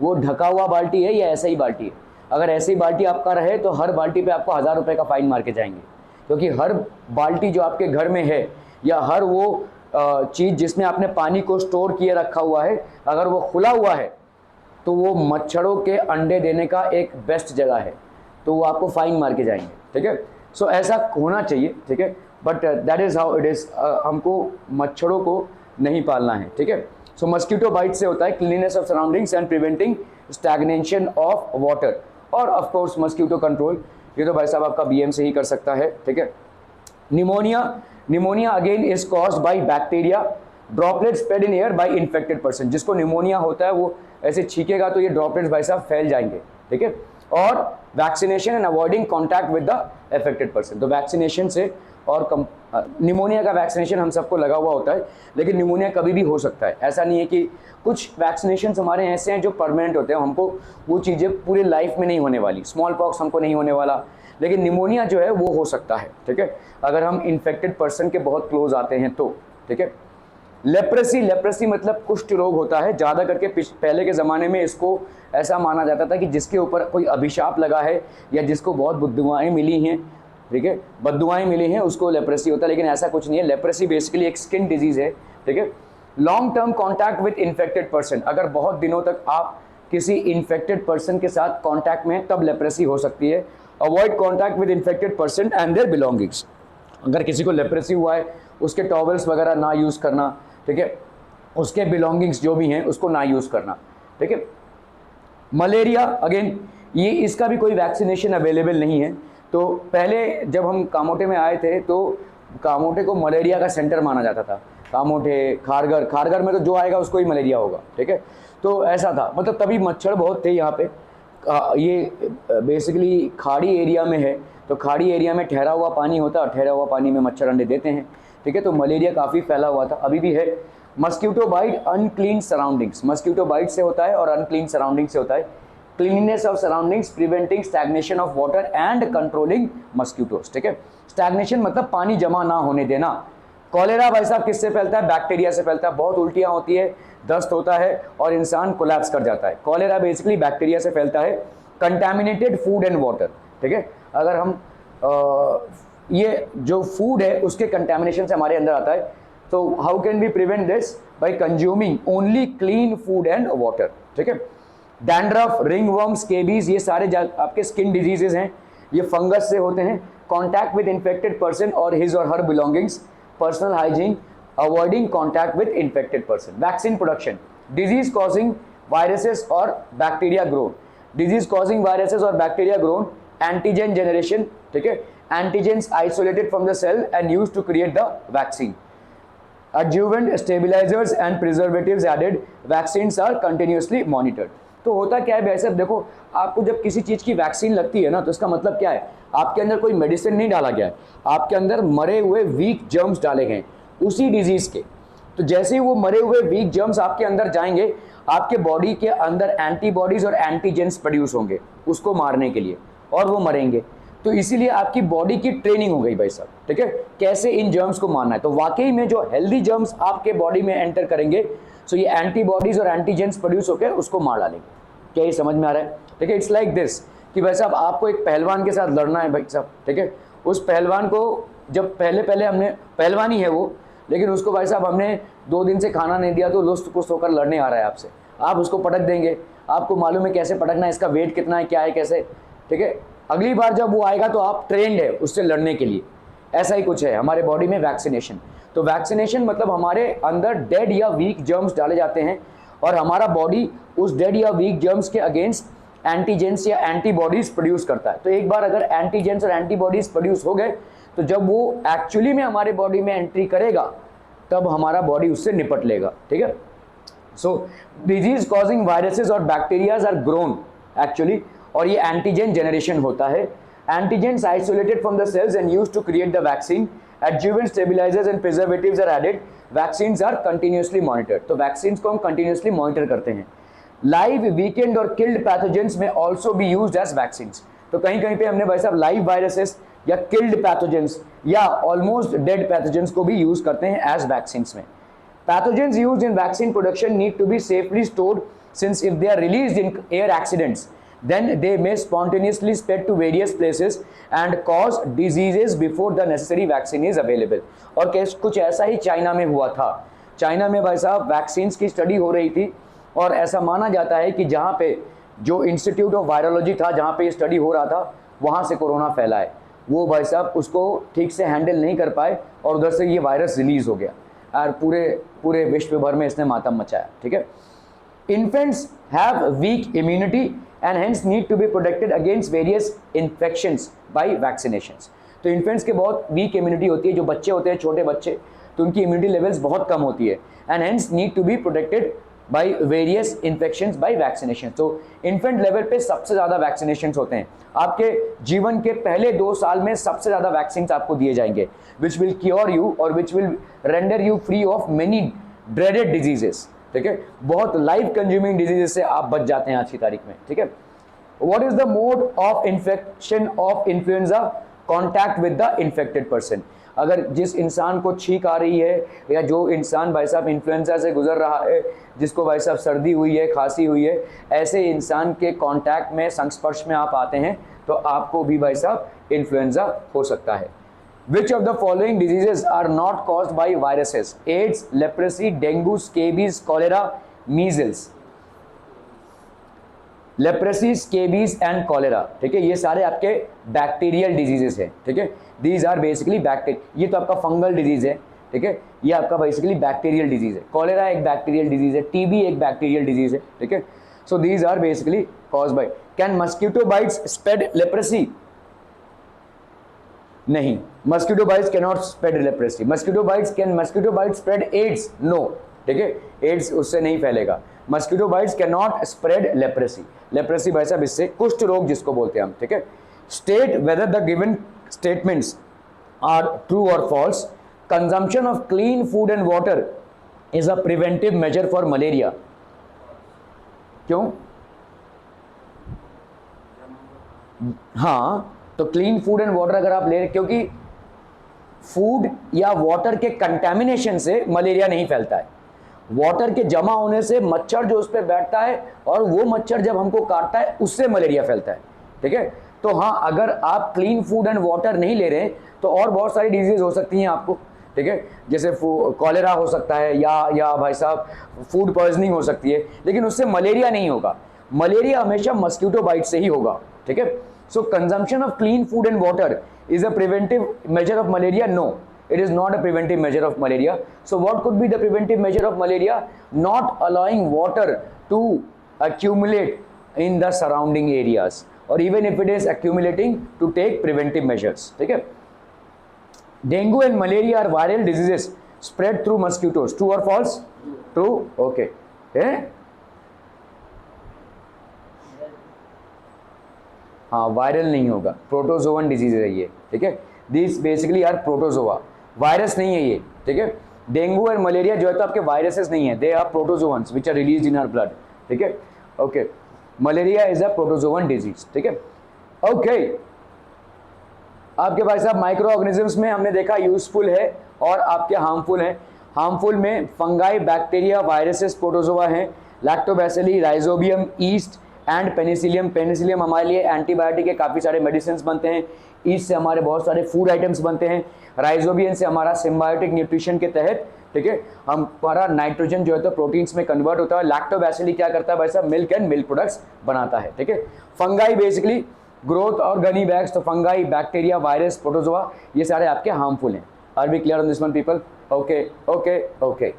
वो ढका हुआ बाल्टी है या ऐसा ही बाल्टी है। अगर ऐसी बाल्टी आपका रहे तो हर बाल्टी पे आपको 1000 रुपये का फाइन मार के जाएंगे, क्योंकि हर बाल्टी जो आपके घर में है या हर वो चीज़ जिसमें आपने पानी को स्टोर किए रखा हुआ है, अगर वो खुला हुआ है तो वो मच्छरों के अंडे देने का एक बेस्ट जगह है, तो वो आपको फाइन मार के जाएंगे। ठीक है, सो ऐसा होना चाहिए। ठीक है, but that is how it is. हमको मच्छरों को नहीं पालना है। ठीक है, सो मस्कीटो बाइट से होता है cleanness of surroundings and preventing stagnation of water, और ऑफ कोर्स मस्कीटो कंट्रोल, ये तो भाई साहब आपका बीएम से ही कर सकता है। ठीक है, pneumonia again is caused by bacteria, droplet spread in air by infected person. जिसको निमोनिया होता है वो ऐसे छीकेगा तो ये ड्रॉपलेट्स भाई साहब फैल जाएंगे। ठीक है, और vaccination and avoiding contact with the affected person. तो वैक्सीनेशन से, और निमोनिया का वैक्सीनेशन हम सबको लगा हुआ होता है, लेकिन निमोनिया कभी भी हो सकता है। ऐसा नहीं है कि कुछ वैक्सीनेशन हमारे ऐसे हैं जो परमानेंट होते हैं, हमको वो चीज़ें पूरी लाइफ में नहीं होने वाली। स्मॉल पॉक्स हमको नहीं होने वाला, लेकिन निमोनिया जो है वो हो सकता है। ठीक है, अगर हम इन्फेक्टेड पर्सन के बहुत क्लोज आते हैं तो। ठीक है, लेप्रेसी मतलब कुष्ठ रोग होता है। ज़्यादा करके पहले के ज़माने में इसको ऐसा माना जाता था कि जिसके ऊपर कोई अभिशाप लगा है या जिसको बहुत बद्दुआएं मिली हैं, ठीक है, बद्दुआएं मिली हैं, उसको लेप्रेसी होता है। लेकिन ऐसा कुछ नहीं है, लेप्रेसी बेसिकली एक स्किन डिजीज़ है। ठीक है, long term contact with infected person, अगर बहुत दिनों तक आप किसी इन्फेक्टेड पर्सन के साथ कॉन्टैक्ट में हैं तब लेप्रेसी हो सकती है। Avoid contact with infected person and their belongings, अगर किसी को लेप्रेसी हुआ है उसके टॉवल्स वगैरह ना यूज़ करना। ठीक है, उसके बिलोंगिंग्स जो भी हैं उसको ना यूज़ करना। ठीक है, मलेरिया अगेन, ये इसका भी कोई वैक्सीनेशन अवेलेबल नहीं है। तो पहले जब हम कामोटे में आए थे तो कामोटे को मलेरिया का सेंटर माना जाता था। कामोटे, खारगर में तो जो आएगा उसको ही मलेरिया होगा। ठीक है, तो ऐसा था, मतलब तभी मच्छर बहुत थे यहाँ पे। ये बेसिकली खाड़ी एरिया में है, तो खाड़ी एरिया में ठहरा हुआ पानी होता है और ठहरा हुआ पानी में मच्छर अंडे देते हैं। ठीक है, तो मलेरिया काफ़ी फैला हुआ था, अभी भी है। Mosquito bite unclean surroundings, mosquito bite से होता है और अनक्लीन सराउंडिंग से होता है। Cleanness of surroundings, preventing stagnation of water and controlling mosquitoes. ठीक है, स्टैग्नेशन मतलब पानी जमा ना होने देना। कॉलेरा भाई साहब किससे फैलता है, बैक्टीरिया से फैलता है। बहुत उल्टियाँ होती है, दस्त होता है और इंसान कोलैप्स कर जाता है। कॉलेरा बेसिकली बैक्टीरिया से फैलता है। कंटामिनेटेड फूड एंड वाटर, ठीक है, अगर हम ये जो फूड है उसके कंटामिनेशन से हमारे अंदर आता है, तो how can we prevent this, by consuming only clean food and water. ठीक है, डैंड्रफ, रिंगवर्म, स्केबीज, ये सारे आपके स्किन डिजीजेज हैं, ये फंगस से होते हैं। कॉन्टैक्ट विद इन्फेक्टेड पर्सन और हिज और her belongings, personal hygiene, avoiding contact with infected person. Vaccine production, disease causing viruses और bacteria grown, disease causing viruses और बैक्टीरिया ग्रोन, एंटीजन जनरेशन। ठीक है, antigens isolated from the cell and used to create the vaccine. Adjuvant, stabilizers and preservatives added, vaccines are continuously monitored। तो होता क्या है वैसे, देखो आपको जब किसी चीज़ की वैक्सीन लगती है ना, तो इसका मतलब क्या है, आपके अंदर कोई मेडिसिन नहीं डाला गया है, आपके अंदर मरे हुए वीक जर्म्स डाले गए उसी डिजीज़ के। तो जैसे ही वो मरे हुए वीक जर्म्स आपके अंदर जाएंगे, आपके बॉडी के अंदर एंटीबॉडीज़ और एंटीजेंस प्रोड्यूस होंगे उसको मारने के लिए, और वो मरेंगे। तो इसीलिए आपकी बॉडी की ट्रेनिंग हो गई भाई साहब। ठीक है, कैसे इन जर्म्स को मारना है। तो वाकई में जो हेल्दी जर्म्स आपके बॉडी में एंटर करेंगे, सो ये एंटीबॉडीज और एंटीजेंस प्रोड्यूस होकर उसको मार डालेंगे। क्या ये समझ में आ रहा है? ठीक है। इट्स लाइक दिस कि भाई साहब आपको एक पहलवान के साथ लड़ना है भाई साहब, ठीक है। उस पहलवान को जब पहले हमने, पहलवान ही है वो, लेकिन उसको भाई साहब हमने 2 दिन से खाना नहीं दिया तो लुस्त पुस्त होकर लड़ने आ रहा है आपसे, आप उसको पटक देंगे, आपको मालूम है कैसे पटकना है, इसका वेट कितना है, क्या है, कैसे, ठीक है। अगली बार जब वो आएगा तो आप ट्रेंड है उससे लड़ने के लिए। ऐसा ही कुछ है हमारे बॉडी में वैक्सीनेशन। तो वैक्सीनेशन मतलब हमारे अंदर डेड या वीक जर्म्स डाले जाते हैं और हमारा बॉडी उस डेड या वीक जर्म्स के अगेंस्ट एंटीजेंस या एंटीबॉडीज प्रोड्यूस करता है। तो एक बार अगर एंटीजेंस और एंटीबॉडीज प्रोड्यूस हो गए तो जब वो एक्चुअली में हमारे बॉडी में एंट्री करेगा तब हमारा बॉडी उससे निपट लेगा, ठीक है। सो डिजीज कॉजिंग वायरसेस और बैक्टीरियाज आर ग्रोन एक्चुअली, और ये एंटीजन जनरेशन होता है। Antigens isolated from the cells and used to create the vaccine, adjuvant stabilisers and preservatives are added, vaccines are continuously monitored. तो vaccines को हम continuously monitor करते हैं। लाइव वीकेंड और किल्ड पैथोजेंस में also be used as vaccines. तो कहीं कहीं पे हमने भाई साहब लाइव वायरसेस या किल्ड पैथोजेंस या ऑलमोस्ट डेड पैथोजेंस को भी यूज करते हैं एज वैक्सीन्स में। Pathogens used in vaccine production need to be safely stored, since if they are released in air accidents, then they may spontaneously spread to various places and cause diseases before the necessary vaccine is available। और कुछ ऐसा ही China में हुआ था। China में भाई साहब vaccines की स्टडी हो रही थी और ऐसा माना जाता है कि जहाँ पे जो इंस्टीट्यूट ऑफ वायरोलॉजी था, जहाँ पे ये स्टडी हो रहा था, वहाँ से कोरोना फैला है। वो भाई साहब उसको ठीक से हैंडल नहीं कर पाए और उधर से ये वायरस रिलीज हो गया और पूरे विश्व भर में इसने मातम मचाया, ठीक है। Infants have weak immunity and hence need to be protected against various infections by vaccinations. तो इन्फेंट्स के बहुत वीक इम्यूनिटी होती है, जो बच्चे होते हैं छोटे बच्चे, तो उनकी इम्यूनिटी लेवल्स बहुत कम होती है and hence need to be protected by various infections by vaccination. तो इन्फेंट लेवल पे सबसे ज़्यादा वैक्सीनेशंस होते हैं। आपके जीवन के पहले 2 साल में सबसे ज़्यादा वैक्सीन आपको दिए जाएंगे, विच विल क्योर यू और which will render you free of many dreaded diseases, ठीक है। बहुत लाइफ कंज्यूमिंग डिजीजेस से आप बच जाते हैं आज की तारीख में, ठीक है। What is the mode of infection of influenza? Contact with the infected person. अगर जिस इंसान को छींक आ रही है या जो इंसान भाई साहब इन्फ्लुएंजा से गुजर रहा है, जिसको भाई साहब सर्दी हुई है, खांसी हुई है, ऐसे इंसान के कांटेक्ट में, संस्पर्श में आप आते हैं तो आपको भी भाई साहब इन्फ्लुएंजा हो सकता है। Which of the following diseases are not caused by viruses? AIDS, leprosy, dengue, scabies, cholera, measles। Leprosy, scabies and cholera, ठीक है, ये सारे आपके बैक्टीरियल डिजीजेस हैं, ठीक है। दीज आर बेसिकली ये तो आपका फंगल डिजीज है, ठीक है, ये आपका बेसिकली बैक्टीरियल डिजीज है। कॉलेरा एक बैक्टीरियल डिजीज है, टीबी एक बैक्टीरियल डिजीज है, ठीक है। So these are basically caused by. Can mosquito bites spread leprosy? नहीं, mosquito bites can not spread leprosy. Mosquito bites spread AIDS? No, ठीक है, एड्स उससे नहीं फैलेगा। Mosquito bites can not spread leprosy. Leprosy भाई साहब इससे कुष्ठ रोग जिसको बोलते हैं हम, ठीक है। State whether the given statements are true और false. Consumption of clean food and water is a preventive measure for malaria. क्यों? हाँ, तो क्लीन फूड एंड वाटर अगर आप ले रहे, क्योंकि फूड या वाटर के कंटेमिनेशन से मलेरिया नहीं फैलता है। वाटर के जमा होने से मच्छर जो उस पर बैठता है और वो मच्छर जब हमको काटता है उससे मलेरिया फैलता है, ठीक है। तो हाँ, अगर आप क्लीन फूड एंड वाटर नहीं ले रहे तो और बहुत सारी डिजीज हो सकती हैं आपको, ठीक है, जैसे कॉलेरा हो सकता है या भाई साहब फूड पॉइजनिंग हो सकती है, लेकिन उससे मलेरिया नहीं होगा। मलेरिया हमेशा मस्किटो बाइट से ही होगा, ठीक है। So consumption of clean food and water is a preventive measure of malaria? No, it is not a preventive measure of malaria. So what could be the preventive measure of malaria? Not allowing water to accumulate in the surrounding areas, or even if it is accumulating, to take preventive measures, ठीक है। Dengue and malaria are viral diseases spread through mosquitoes. True or false? True. Okay. हाँ, viral नहीं होगा, protozoan disease है ये, ठीक है। This basically are protozoa, virus नहीं है ये, ठीक है। डेंगू और मलेरिया जो है तो आपके वायरसेस नहीं है, they are protozoans which are released in our blood, ठीक है। Okay, malaria is a protozoan disease, ठीक है। ओके, आपके भाई साहब माइक्रो ऑर्गेनिजम्स में हमने देखा यूजफुल है और आपके हार्मफुल है। हार्मफुल में फंगाई, बैक्टीरिया, वायरसेस, प्रोटोजोआ हैं, lactobacilli, rhizobium, east and Penicillium. Penicillium हमारे लिए एंटीबायोटिक के काफ़ी सारे मेडिसिन बनते हैं। ईस्ट से हमारे बहुत सारे फूड आइटम्स बनते हैं। राइजोबियम से हमारा सिम्बायोटिक न्यूट्रिशन के तहत, ठीक है, हमारा नाइट्रोजन जो है तो प्रोटीन्स में कन्वर्ट होता है। लैक्टोबैसिली क्या करता है भाई साहब, मिल्क एंड मिल्क प्रोडक्ट्स बनाता है, ठीक है। फंगाई बेसिकली ग्रोथ और गनी बैग्स, तो फंगाई, बैक्टीरिया, वायरस, प्रोटोजोआ, ये सारे आपके हार्मफुल हैं। Are we clear on this one people? Okay okay okay.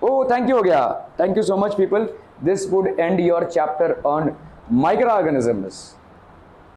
Oh, thank you हो गया, thank you so much people. This would end your chapter on microorganisms.